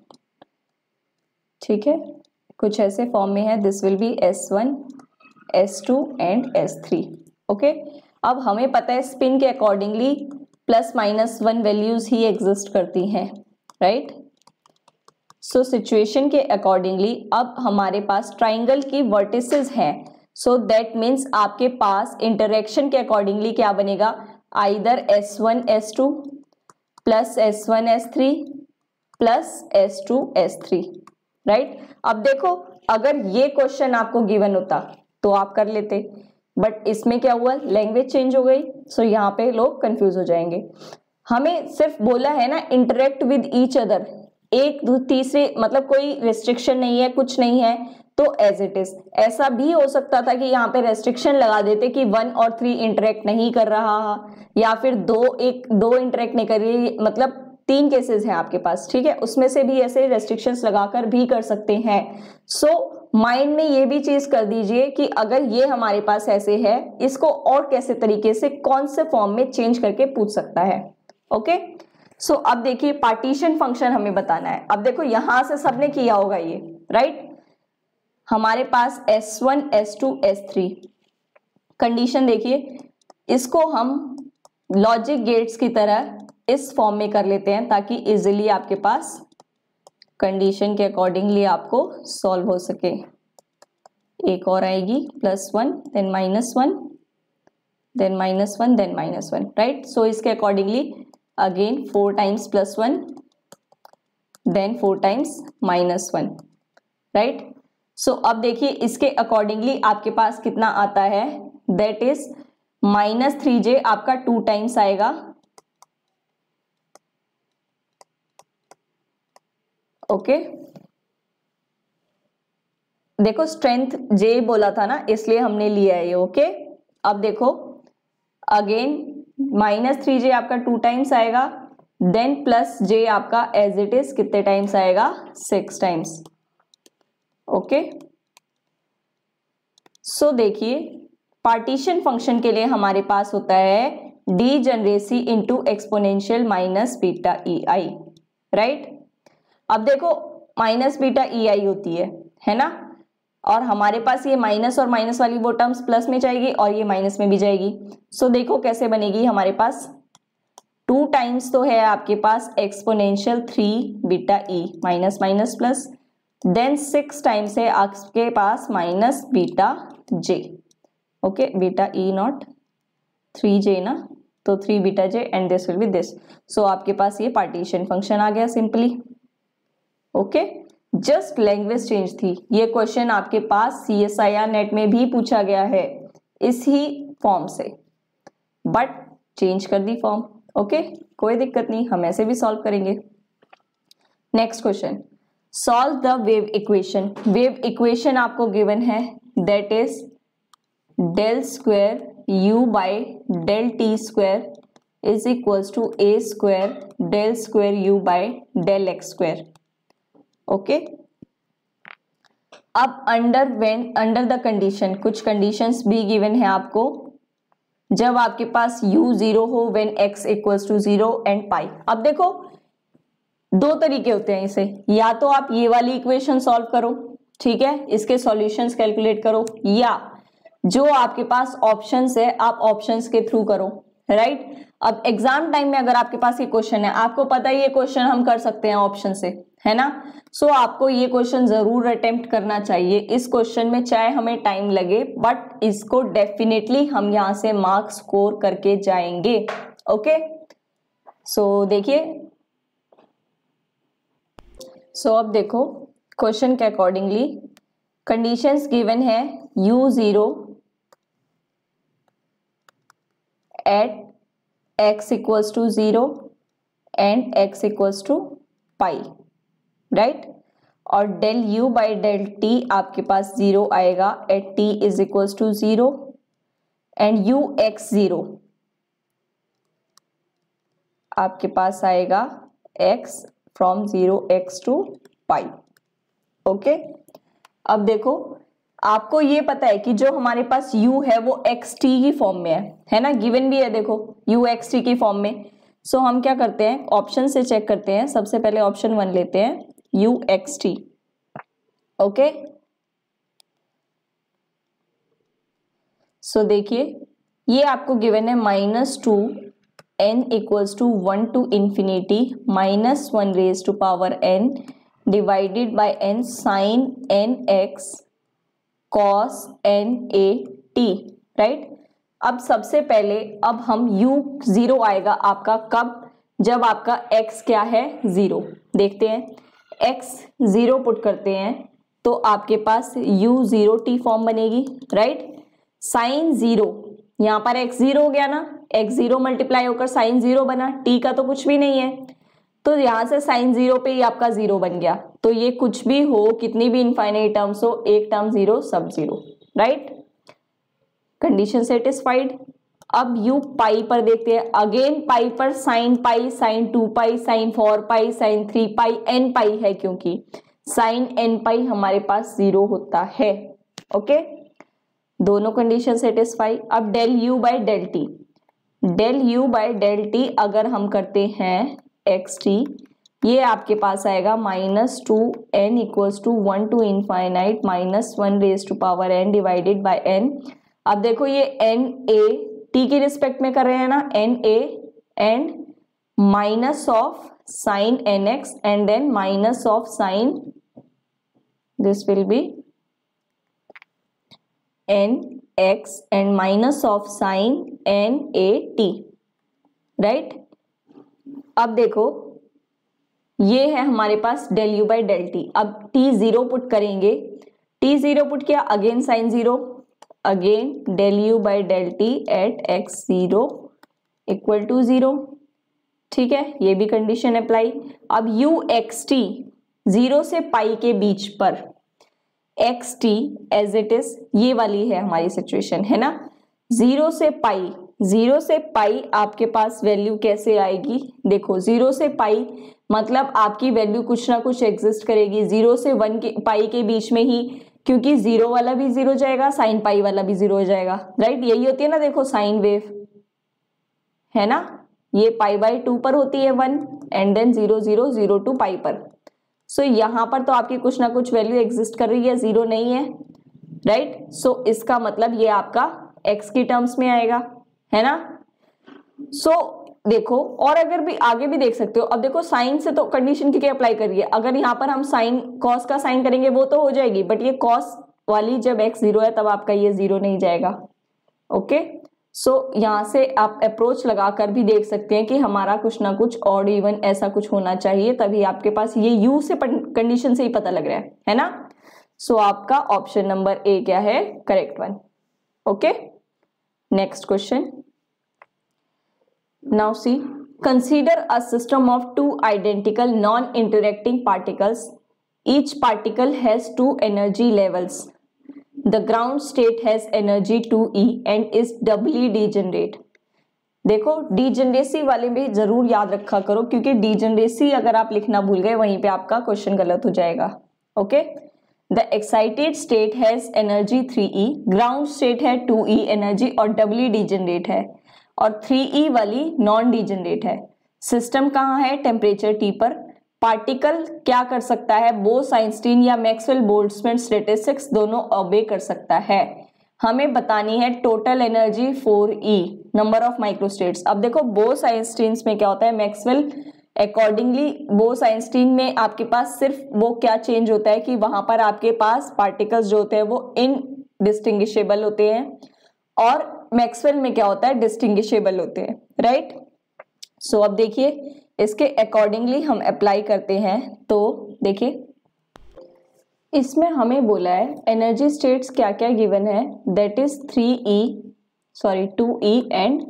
ठीक है, कुछ ऐसे फॉर्म में है। This will B S1 S2 and S3। Okay, अब हमें पता है स्पिन के अकॉर्डिंगली ±1 वैल्यूज ही एग्जिस्ट करती हैं, राइट। सो सिचुएशन के अकॉर्डिंगली अब हमारे पास ट्राइंगल की वर्टिसेस हैं, सो दैट मीन्स आपके पास इंटरेक्शन के अकॉर्डिंगली क्या बनेगा, either S1 S2 plus S1 S3 plus S2 S3, right. अब देखो अगर ये क्वेश्चन आपको गिवन होता तो आप कर लेते, बट इसमें क्या हुआ, लैंग्वेज चेंज हो गई, सो यहाँ पे लोग कंफ्यूज हो जाएंगे। हमें सिर्फ बोला है ना इंटरेक्ट विद ईच अदर, एक तीसरे मतलब कोई रिस्ट्रिक्शन नहीं है, कुछ नहीं है, तो एज इट इज। ऐसा भी हो सकता था कि यहाँ पे रेस्ट्रिक्शन लगा देते कि 1 और 3 इंटरेक्ट नहीं कर रहा, या फिर दो इंटरेक्ट नहीं कर रही, मतलब 3 केसेस हैं आपके पास, ठीक है, उसमें से भी ऐसे रेस्ट्रिक्शंस लगाकर भी कर सकते हैं। सो माइंड में ये भी चीज कर दीजिए कि अगर ये हमारे पास ऐसे है, इसको और कैसे तरीके से कौन से फॉर्म में चेंज करके पूछ सकता है। ओके, सो अब देखिए पार्टीशन फंक्शन हमें बताना है। अब देखो यहां से सबने किया होगा ये, राइट। हमारे पास S1 S2 S3 कंडीशन देखिए, इसको हम लॉजिक गेट्स की तरह इस फॉर्म में कर लेते हैं ताकि इजीली आपके पास कंडीशन के अकॉर्डिंगली आपको सॉल्व हो सके। एक और आएगी +1 then -1 then -1 then -1, right. So इसके accordingly again 4 times +1 then 4 times -1, right. So अब देखिए इसके अकॉर्डिंगली आपके पास कितना आता है, दैट इज -3j आपका 2 टाइम्स आएगा। ओके, देखो स्ट्रेंथ J बोला था ना, इसलिए हमने लिया है ये। ओके, अब देखो अगेन -3j आपका 2 टाइम्स आएगा, देन +j आपका एज इट इज कितने टाइम्स आएगा, 6 टाइम्स। ओके, सो देखिए पार्टीशन फंक्शन के लिए हमारे पास होता है degeneracy into exponential -β EI, right. अब देखो -β EI होती है ना, और हमारे पास ये माइनस और माइनस वाली वो टर्म्स प्लस में जाएगी और ये माइनस में भी जाएगी। सो देखो कैसे बनेगी, हमारे पास 2 टाइम्स तो है आपके पास exponential 3βE minus minus plus, then 6 times है आपके पास -βj। Okay, βE not 3j ना, तो 3βj and this will be this. So आपके पास ये पार्टीशन फंक्शन आ गया simply. Okay, just language change थी। ये क्वेश्चन आपके पास CSIR नेट में भी पूछा गया है इस ही फॉर्म से, बट चेंज कर दी फॉर्म। ओके, कोई दिक्कत नहीं, हम ऐसे भी सॉल्व करेंगे। Next question, solve the wave equation. Wave equation आपको गिवन है, that is del² u by del t² is equals to a² del² u by del x²। Okay, अब अंडर द कंडीशन कुछ कंडीशंस भी given है आपको, जब आपके पास u 0 हो, when x equals to 0 and pi. अब देखो दो तरीके होते हैं इसे, या तो आप ये वाली इक्वेशन सॉल्व करो, ठीक है, इसके सॉल्यूशंस कैलकुलेट करो, या जो आपके पास ऑप्शंस है आप ऑप्शंस के थ्रू करो, राइट। अब एग्जाम टाइम में अगर आपके पास ये क्वेश्चन है, आपको पता है ये क्वेश्चन हम कर सकते हैं ऑप्शन से, है ना, सो आपको ये क्वेश्चन जरूर अटेम्प्ट करना चाहिए। इस क्वेश्चन में चाहे हमें टाइम लगे, बट इसको डेफिनेटली हम यहां से मार्क्स स्कोर करके जाएंगे। ओके, सो देखिए, सो अब देखो क्वेश्चन के अकॉर्डिंगली कंडीशंस गिवन है u0 at x equals to 0 and x equals to pi, right, और del u by del t आपके पास 0 आएगा at t is equals to 0 and ux0 आपके पास आएगा x from 0x to pi। Okay, अब देखो आपको ये पता है कि जो हमारे पास u है वो xt की फॉर्म में है ना, गिवन भी है देखो u xt की फॉर्म में। सो हम क्या करते हैं, ऑप्शन से चेक करते हैं। सबसे पहले ऑप्शन 1 लेते हैं u xt। ओके, सो देखिए ये आपको गिवन है -2 n equals to 1 to infinity -1 raised to power n divided by n sin nx cos nat, right. अब सबसे पहले अब हम u0 आएगा आपका कब, जब आपका x क्या है 0। देखते हैं, x 0 पुट करते हैं तो आपके पास u0t फॉर्म बनेगी, राइट। साइन 0, यहां पर x 0 हो गया ना, x 0 मल्टीप्लाई होकर साइन 0 बना, t का तो कुछ भी नहीं है, तो यहां से साइन 0 पे ही आपका 0 बन गया। तो ये कुछ भी हो, कितनी भी इनफाइनाइट टर्म्स हो, एक टर्म 0 सब 0, राइट। Condition satisfied. अब u पाई पर देखते हैं, अगेन पाई पर साइन पाई, साइन 2 पाई, साइन 4 पाई, साइन 3 पाई, n पाई है क्योंकि साइन n पाई हमारे पास 0 होता है। ओके, दोनों कंडीशन सेटिस्फाई। अब डेल u बाय डेल टी, डेल u बाय डेल टी अगर हम करते हैं xt, ये आपके पास आएगा -2n equals to 1 to infinite -1 raised to power n divided by n। अब देखो ये n a t की रिस्पेक्ट में कर रहे हैं ना, n a and minus of sine nx and then minus of sine, this will be nx and minus of sine nat, right. अब देखो ये है हमारे पास del you by del t. अब t 0 पुट करेंगे, t 0 पुट किया, again sine 0, again del you by del T at x 0 equal to 0, ठीक है, ये भी कंडीशन अप्लाई। अब u एक्स टी 0 से पाई के बीच पर X T as it is, ये वाली है हमारी सिचुएशन, है ना। 0 से पाई, 0 से पाई आपके पास वैल्यू कैसे आएगी, देखो 0 से पाई मतलब आपकी वैल्यू कुछ ना कुछ एग्जिस्ट करेगी 0 से 1 के पाई के बीच में ही, क्योंकि 0 वाला भी 0 जाएगा, साइन पाई वाला भी 0 हो जाएगा, राइट। यही होती है ना, देखो साइन वेव है ना, ये पाई बाई 2 पर होती है 1 एंड देन 0 0 0 टू पाई पर। सो यहां पर तो आपकी कुछ ना कुछ वैल्यू एग्जिस्ट कर रही है, 0 नहीं है, राइट। सो इसका मतलब ये आपका x की टर्म्स में आएगा, है ना। सो देखो, और अगर भी आगे भी देख सकते हो। अब देखो साइन से तो कंडीशन की क्या अप्लाई करिए, अगर यहाँ पर हम साइन कॉस का साइन करेंगे वो तो हो जाएगी, बट ये कॉस वाली जब x 0 है तब आपका ये 0 नहीं जाएगा। ओके, सो यहाँ से आप अप्रोच लगाकर भी देख सकते हैं कि हमारा कुछ ना कुछ ऑड इवन ऐसा कुछ होना चाहिए, तभी आपके पास ये u से कंडीशन से ही पता लग रहा है ना। सो आपका ऑप्शन नंबर ए क्या है, correct one. Okay, next question. Now see, consider a system of two identical non-interacting particles. Each particle has two energy levels. The ground state has energy 2e and is doubly degenerate. देखो degeneracy वाले में जरूर याद रखा करो, क्योंकि degeneracy अगर आप लिखना भूल गए वहीं पे आपका क्वेश्चन गलत हो जाएगा। Okay, the excited state has energy 3e, ground state है 2e एनर्जी और डबली डीजेनरेट है, और 3e वाली नॉन डीजेनरेट है। सिस्टम कहाँ है, टेम्परेचर T पर, पार्टिकल क्या कर सकता है, बोस-आइंस्टीन या मैक्सवेल-बोल्ट्जमैन स्टैटिस्टिक्स दोनों ओबे कर सकता है। हमें बतानी है total energy for E, number of microstates. अब देखो बोस-आइंस्टीन में क्या होता है, मैक्सवेल अकॉर्डिंगली बोस-आइंस्टीन में आपके पास सिर्फ वो क्या चेंज होता है कि वहां पर आपके पास पार्टिकल्स जो होते हैं वो इनडिस्टिंग्विशेबल होते हैं, और मैक्सवेल में क्या होता है, डिस्टिंग्विशेबल होते हैं, राइट। सो अब देखिए इसके अकॉर्डिंगली हम अप्लाई करते हैं। तो देखिए इसमें हमें बोला है एनर्जी स्टेट्स क्या क्या गिवन है, that is 2E and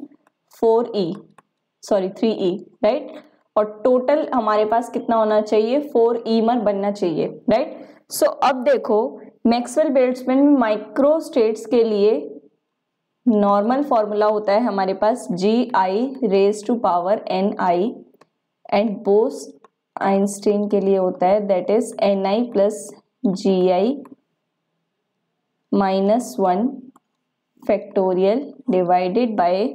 3E, right. और टोटल हमारे पास कितना होना चाहिए, 4E मर बनना चाहिए, राइट। सो अब देखो मैक्सवेल-बोल्ट्जमैन माइक्रो स्टेट्स के लिए नॉर्मल फॉर्मूला होता है हमारे पास GI⁻⁴NI, एंड बोस-आइंस्टीन के लिए होता है that is Ni + GI-1 factorial divided bye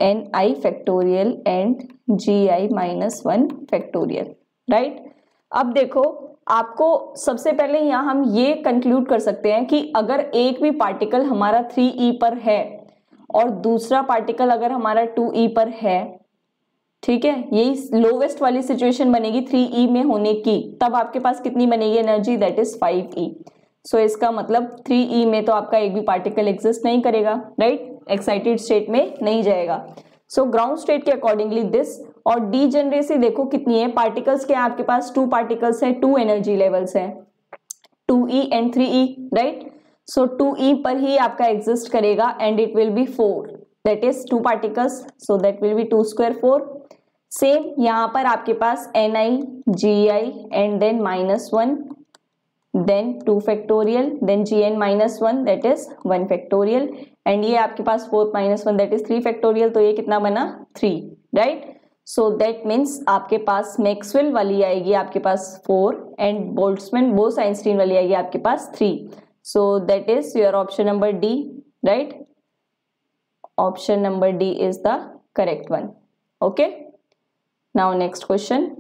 Ni factorial and GI-1 factorial, right. अब देखो आपको सबसे पहले यहाँ हम ये कंक्लूड कर सकते हैं कि अगर एक भी पार्टिकल हमारा 3E पर है और दूसरा पार्टिकल अगर हमारा 2E पर है, ठीक है, यही लोवेस्ट वाली सिचुएशन बनेगी 3E में होने की, तब आपके पास कितनी बनेगी एनर्जी, दैट इज 5E। सो इसका मतलब 3E में तो आपका एक भी पार्टिकल एग्जिस्ट नहीं करेगा, राइट, एक्साइटेड स्टेट में नहीं जाएगा। सो ग्राउंड स्टेट के अकॉर्डिंगली दिस, और डीजेनरेसी देखो कितनी है, पार्टिकल्स के आपके पास 2 पार्टिकल्स है, 2 एनर्जी लेवल्स है, 2E and 3E, right. So 2E पर ही आपका एग्जिस्ट करेगा and it will be 4, that is 2 particles, so that will be 2 square 4। Same यहाँ पर आपके पास Ni, Gi and then -1, then 2 factorial, then Gn-1 that is 1 factorial, and ये आपके पास 4 - 1 that is 3 factorial, तो ये कितना बना 3, राइट। सो दैट मीन्स आपके पास मैक्सवेल वाली आएगी आपके पास 4 एंड बोल्ट्जमैन बोस-आइंस्टीन वाली आएगी आपके पास 3। सो that is your option number D, right. Option number D is the correct one, okay. Now next question,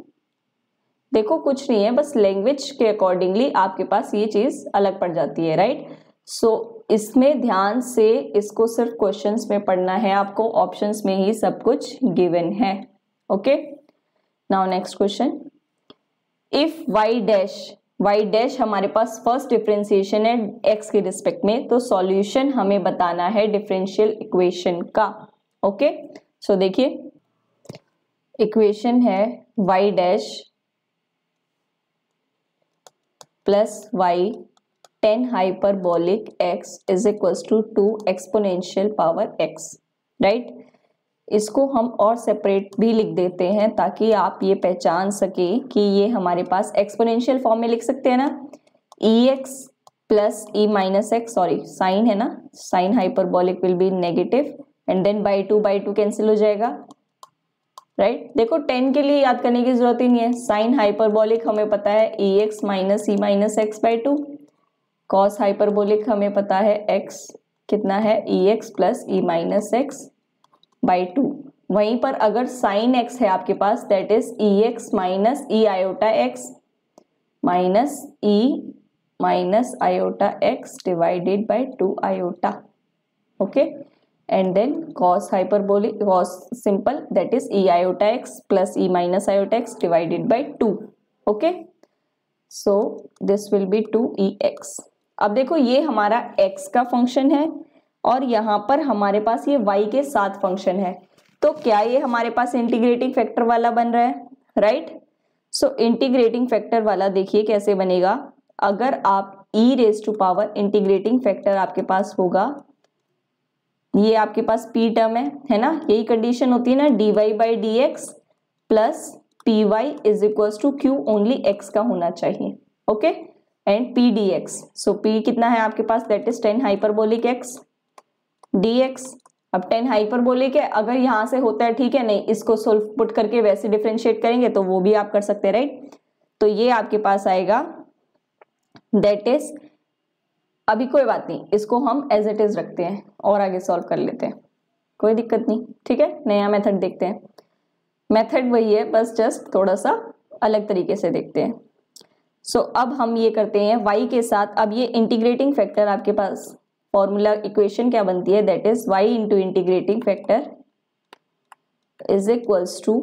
देखो कुछ नहीं है, बस लैंग्वेज के अकॉर्डिंगली आपके पास ये चीज अलग पड़ जाती है, राइट। सो इसमें ध्यान से इसको सिर्फ क्वेश्चंस में पढ़ना है आपको, ऑप्शंस में ही सब कुछ गिवन है, okay. Now next question, if y dash हमारे पास फर्स्ट डिफरेंशिएशन है x के रिस्पेक्ट में, तो सॉल्यूशन हमें बताना है डिफरेंशियल इक्वेशन का, ओके। सो देखिए इक्वेशन है y dash plus y tan hyperbolic x is equals to 2 exponential power x, right. इसको हम और सेपरेट भी लिख देते हैं ताकि आप ये पहचान सके कि ये हमारे पास एक्सपोनेंशियल फॉर्म में लिख सकते हैं ना, ex plus e minus X, sorry sine है ना, sine hyperbolic will be negative and then by two cancel हो जाएगा, राइट। देखो 10 के लिए याद करने की जरूरत ही नहीं है, साइन हाइपरबोलिक हमें पता है ex minus e minus x by 2, cos hyperbolic हमें पता है x कितना है ex plus e minus x by 2। वहीं पर अगर साइन x है आपके पास that is ex minus e iota x minus e minus iota x divided by 2 iota, okay. And then cos hyperbolic cos simple that is e iota x plus e minus iota x divided by 2, okay. So this will B 2ex। अब देखो ये हमारा x का function है और यहाँ पर हमारे पास ये y के साथ फंक्शन है, तो क्या ये हमारे पास इंटीग्रेटिंग फैक्टर वाला बन रहा है, राइट। सो इंटीग्रेटिंग फैक्टर वाला देखिए कैसे बनेगा, अगर आप e raise to power integrating factor आपके पास होगा, ये आपके पास p टर्म है ना, यही कंडीशन होती है ना, dy by D X plus P Y is equals to Q only x का होना चाहिए, okay, and p dx। So p कितना है आपके पास that is 10 hyperbolic x dx। अब 10 हाइपरबोलिक है, अगर यहां से होता है ठीक है, नहीं इसको सोल्व पुट करके वैसे डिफरेंशिएट करेंगे तो वो भी आप कर सकते हैं, राइट। तो ये आपके पास आएगा दैट इज, अभी कोई बात नहीं, इसको हम एज इट इज रखते हैं और आगे सॉल्व कर लेते हैं, कोई दिक्कत नहीं, ठीक है। नया मेथड देखते हैं, मेथड वही है, बस जस्ट थोड़ा सा अलग तरीके से देखते हैं। सो अब हम ये करते हैं y के साथ, अब ये इंटीग्रेटिंग फैक्टर आपके पास फॉर्मूला इक्वेशन क्या बनती है, that is y into integrating factor is equals to,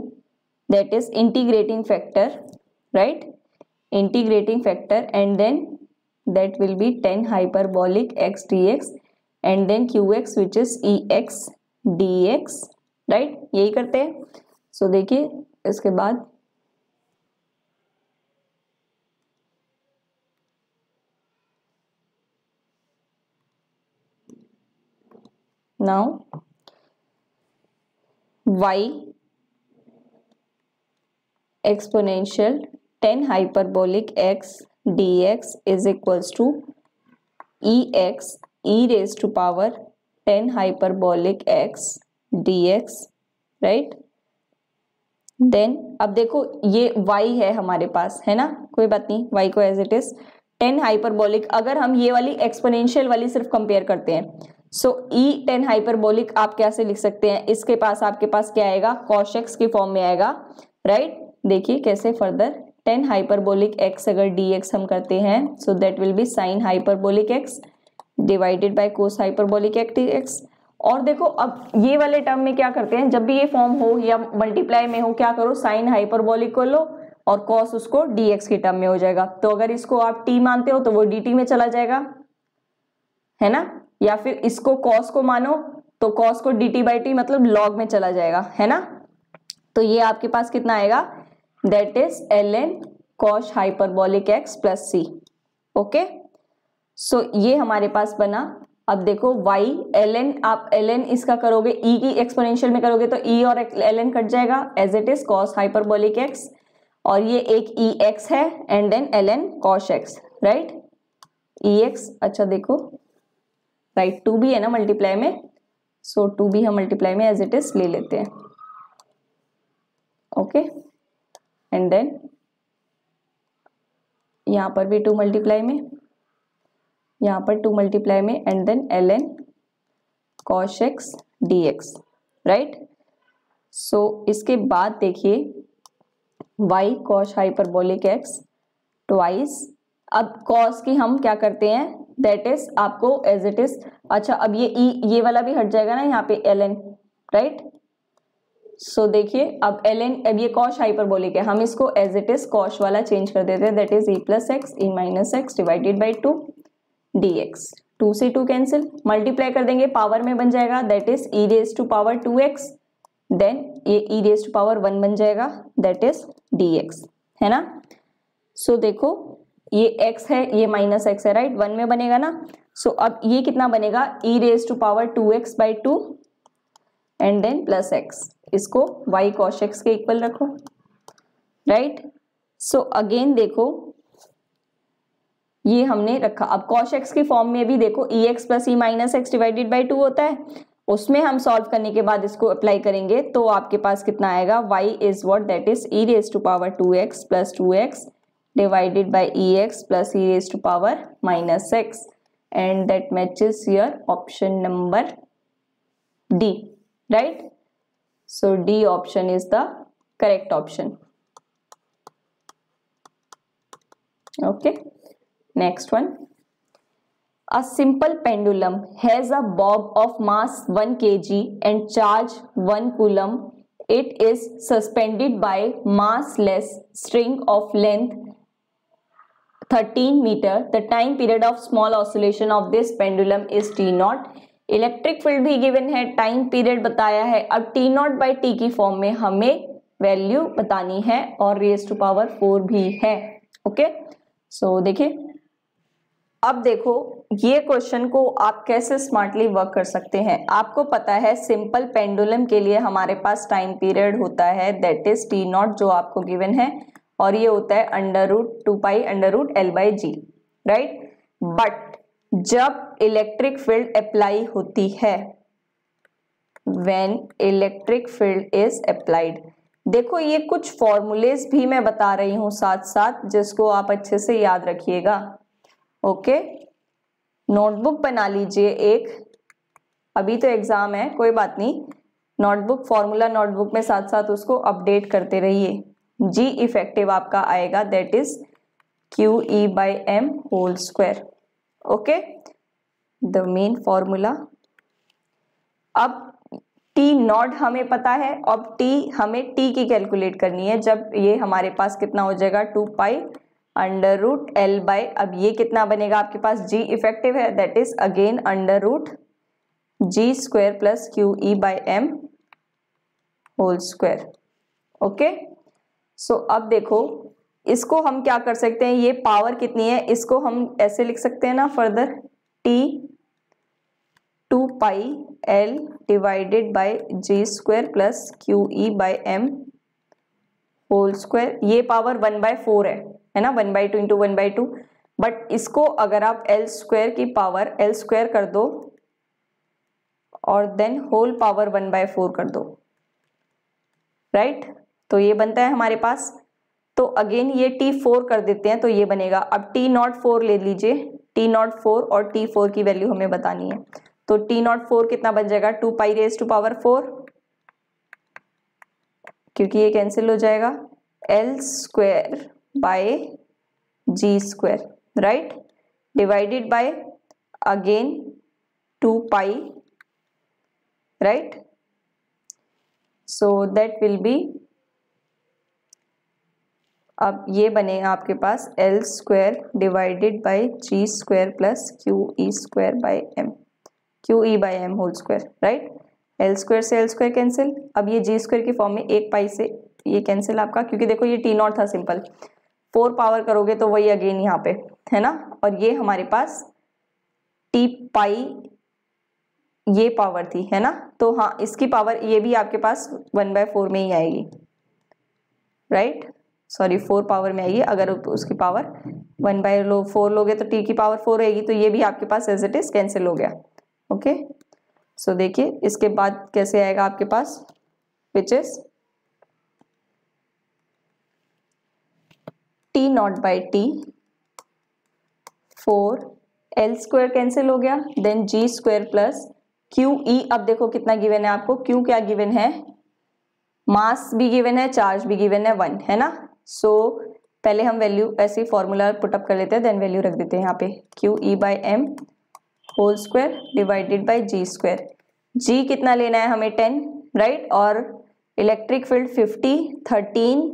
that is integrating factor, right, integrating factor and then that will be 10 hyperbolic x dx and then qx which is ex dx, right, यही करते हैं। सो देखिए इसके बाद now y exponential 10 hyperbolic x dx is equals to ex e raised to power 10 hyperbolic x dx, right, then अब देखो ये y है हमारे पास, है ना, कोई बात नहीं, y को एज इट इज 10 हाइपरबोलिक, अगर हम ये वाली एक्सपोनेंशियल वाली सिर्फ कंपेयर करते हैं, सो e 10 हाइपरबोलिक आप कैसे लिख सकते हैं, इसके पास आपके पास क्या आएगा, cos x की फॉर्म में आएगा, राइट, देखिए कैसे फर्दर 10 हाइपरबोलिक x अगर dx हम करते हैं, सो that will B sine hyperbolic x divided by cos hyperbolic x। और देखो अब ये वाले टर्म में क्या करते हैं, जब भी ये फॉर्म हो या मल्टीप्लाई में हो, क्या करो, साइन हाइपरबोलिक को लो और कॉस उसको dx की टर्म में हो जाएगा, तो अगर इसको आप t मानते हो तो वो dt में चला जाएगा, है ना, या फिर इसको cos को मानो तो cos को dt बाई टी मतलब log में चला जाएगा, है ना, तो ये आपके पास कितना आएगा, that is ln cos hyperbolic x plus c, okay. So ये हमारे पास बना। अब देखो y ln, आप ln इसका करोगे e की एक्सपोनेंशियल में करोगे तो e और ln कट जाएगा, as it is cos hyperbolic x, और ये एक ex है and then ln cos x, right, ex, अच्छा देखो राइट 2 भी है ना मल्टीप्लाई में, सो 2 भी हम मल्टीप्लाई में एज इट इज ले लेते हैं, ओके, एंड देन यहाँ पर भी 2 मल्टीप्लाई में, यहाँ पर 2 मल्टीप्लाई में and then ln cos x dx, right. So इसके बाद देखिए y cos hyperbolic x twice, अब cos की हम क्या करते हैं, दैट इज आपको एज इट इज, अच्छा अब ये e ये वाला भी हट जाएगा ना यहाँ पे ln, राइट, सो देखिए अब ln, अब ये cos हाइपरबोलिक है, हम इसको एज इट इज cos वाला चेंज कर देते हैं, that is e plus x e minus x divided by 2 dx, 2 से 2 कैंसिल, मल्टीप्लाई कर देंगे पावर में बन जाएगा, that is e raise to power 2x, then ये e रेज टू पावर 1 बन जाएगा, दैट इज dx, है ना। सो देखो ये x है, ये माइनस x है, राइट, 1 में बनेगा ना, सो अब ये कितना बनेगा, e raise to power 2x by 2 and then plus x, इसको y cos x के इक्वल रखो, राइट। सो अगेन देखो ये हमने रखा, अब cos x की फॉर्म में भी देखो ex plus e minus x divided by 2 होता है, उसमें हम सॉल्व करने के बाद इसको अप्लाई करेंगे तो आपके पास कितना आएगा, y is what, that is e raise to power 2x plus 2x divided by ex plus e raise to power minus x, and that matches your option number D, right, so D option is the correct option, okay. Next one, a simple pendulum has a bob of mass 1 kg and charge 1 coulomb. It is suspended by massless string of length 13 meter. The time period of small oscillation of this pendulum is t0. Electric field भी given है, time period बताया है, अब t0 by T की form में हमें value बतानी है और रेज टू पावर 4 भी है, ओके। सो देखिए अब देखो ये क्वेश्चन को आप कैसे स्मार्टली वर्क कर सकते हैं, आपको पता है सिंपल पेंडुलम के लिए हमारे पास टाइम पीरियड होता है दैट इज t0 जो आपको गिवन है, और ये होता है √2π√L/g, राइट। बट जब इलेक्ट्रिक फील्ड अप्लाई होती है, when electric field is applied, देखो ये कुछ फॉर्मूलेज भी मैं बता रही हूं साथ साथ जिसको आप अच्छे से याद रखिएगा, ओके। नोटबुक बना लीजिए एक, अभी तो एग्जाम है कोई बात नहीं, नोटबुक फॉर्मूला नोटबुक में साथ साथ उसको अपडेट करते रहिए, जी इफेक्टिव आपका आएगा that is QE/m whole square. Okay, the main formula. अब टी नॉट हमें पता है, अब टी हमें टी की कैलकुलेट करनी है जब ये हमारे पास कितना हो जाएगा 2π√L बाय, अब ये कितना बनेगा आपके पास, जी इफेक्टिव है that is again √G² plus QE/m whole square. Okay, so अब देखो इसको हम क्या कर सकते हैं, ये पावर कितनी है, इसको हम ऐसे लिख सकते हैं ना further, T 2πL divided by G² plus QE/m whole square. ये पावर 1/4 है ना, 1/2 इंटू 1/2, बट इसको अगर आप L² की पावर L² कर दो और देन होल पावर 1/4 कर दो, राइट, तो ये बनता है हमारे पास। तो अगेन ये T4 कर देते हैं तो ये बनेगा, अब T04 ले लीजिए, T04 और T4 की वैल्यू हमें बतानी है, तो T04 कितना बन जाएगा 2π⁴, क्योंकि ये कैंसिल हो जाएगा, L² by G², right, divided by again 2π, right, so that will be, अब ये बनेगा आपके पास L² divided by G² plus QE/m whole square, right, L² से L² कैंसिल, अब ये G² की फॉर्म में 1π से ये कैंसिल आपका, क्योंकि देखो ये T0 था सिंपल, 4 पावर करोगे तो वही अगेन यहाँ पे है ना, और ये हमारे पास T π ये पावर थी है ना, तो हाँ इसकी पावर ये भी आपके पास 1/4 में ही आएगी, राइट, सॉरी 4 पावर में आएगी, अगर उसकी पावर 1/4 लोगे तो T की पावर 4 रहेगी, तो ये भी आपके पास एज इट इज कैंसिल हो गया। ओके, सो देखिए इसके बाद कैसे आएगा आपके पास, which is T0/T4, L² cancel हो गया, देन G² प्लस QE, अब देखो कितना गिवन है आपको, Q क्या गिवन है, मास भी गिवन है, चार्ज भी गिवन है 1 है ना, सो पहले हम वैल्यू ऐसे फॉर्मूला पुटअप कर लेते हैं, देन वैल्यू रख देते हैं यहाँ पे, QE/m whole square divided by G², G कितना लेना है हमें 10, राइट, और इलेक्ट्रिक फील्ड 50, 13,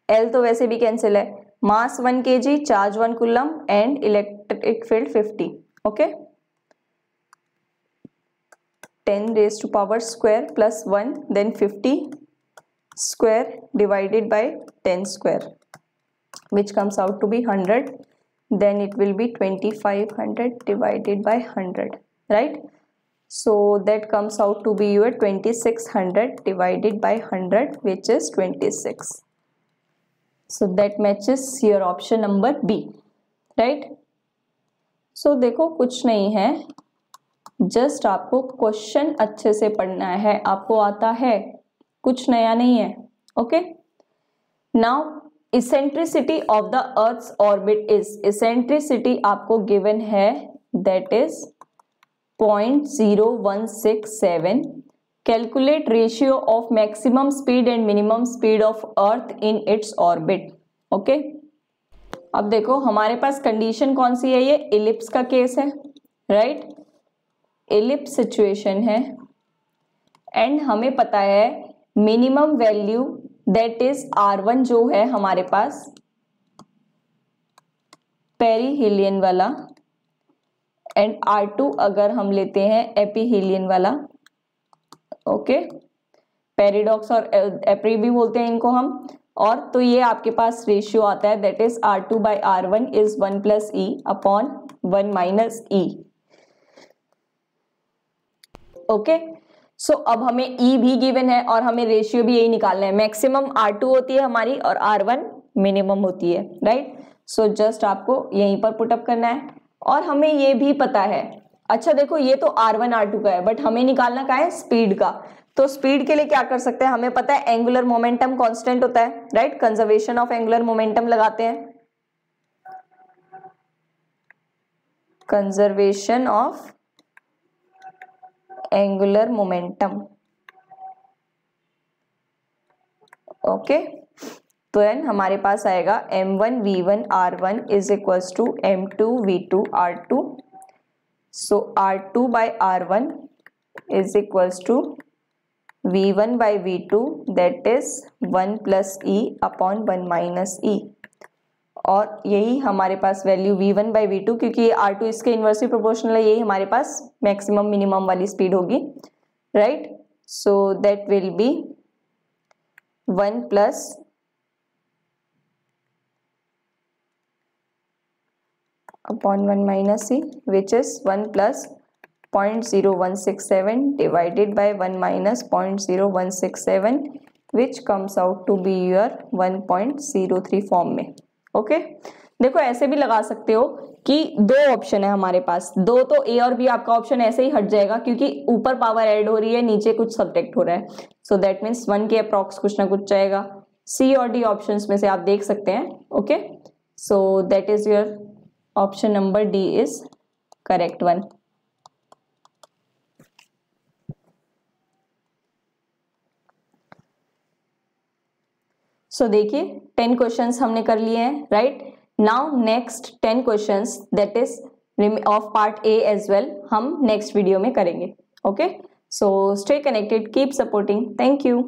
L तो वैसे भी कैंसिल है, mass 1 kg, charge 1 coulomb and electric field 50, okay, 10⁻² plus 1 then 50 square divided by 10 square, which comes out to be 100, then it will be 2500 divided by 100, right, so that comes out to be your 2600 divided by 100, which is 26, so that matches your option number B, right, so देखो कुछ नहीं है, just आपको question अच्छे से पढ़ना है, आपको आता है, कुछ नया नहीं है। Okay, now eccentricity of the earth's orbit is, eccentricity आपको गिवन है that is 0.0167, calculate ratio of maximum speed and minimum speed of earth in its orbit. Okay, अब देखो हमारे पास कंडीशन कौन सी है, ये इलिप्स का केस है, राइट, इलिप्स सिचुएशन है, एंड हमें पता है minimum value that is R1 जो है हमारे पास पेरीहिलियन वाला, एंड R2 अगर हम लेते हैं एपीहिलियन वाला, ओके, पैराडॉक्स और एपरी भी बोलते हैं इनको हम, और तो ये आपके पास रेशियो आता है that is R2/R1 is 1 + E upon 1 - E। Okay, so अब हमें E भी गिवन है और हमें रेशियो भी यही निकालना है, मैक्सिमम R2 होती है हमारी और R1 मिनिमम होती है, राइट, सो जस्ट आपको यहीं पर पुटअप करना है, और हमें ये भी पता है, अच्छा देखो ये तो R1 R2 का है, बट हमें निकालना क्या है, स्पीड का, तो स्पीड के लिए क्या कर सकते हैं, हमें पता है एंगुलर मोमेंटम कांस्टेंट होता है, right, conservation of angular momentum लगाते हैं, conservation of angular momentum, okay, तो देन हमारे पास आएगा m1 v1 r1 is equals to m2 v2 r2. So r2 by r1 is equals to v1 by v2 that is 1 plus e upon 1 minus e. और यही हमारे पास value v1 by v2, क्योंकि r2 इसके inversely proportional है, यही हमारे पास maximum minimum वाली speed होगी, right. So that will B 1 plus upon 1 minus e, which is 1 plus 0.0167 divided by 1 minus 0.0167, which comes out to be your 1.03 form में. Okay, देखो ऐसे भी लगा सकते हो कि दो ऑप्शन है हमारे पास, दो तो ए और बी आपका ऑप्शन ऐसे ही हट जाएगा क्योंकि ऊपर पावर ऐड हो रही है, नीचे कुछ सब्ट्रैक्ट हो रहा है. सो दैट मीन्स 1 के अप्रॉक्स कुछ ना कुछ जाएगा. सी और डी ऑप्शंस में से आप देख सकते हैं. Okay, so that is your option number D is correct one. So देखिए 10 क्वेश्चंस हमने कर लिए हैं, right. Now next 10 questions that is of part A as well हम नेक्स्ट वीडियो में करेंगे. Okay, so stay connected, keep supporting. Thank you.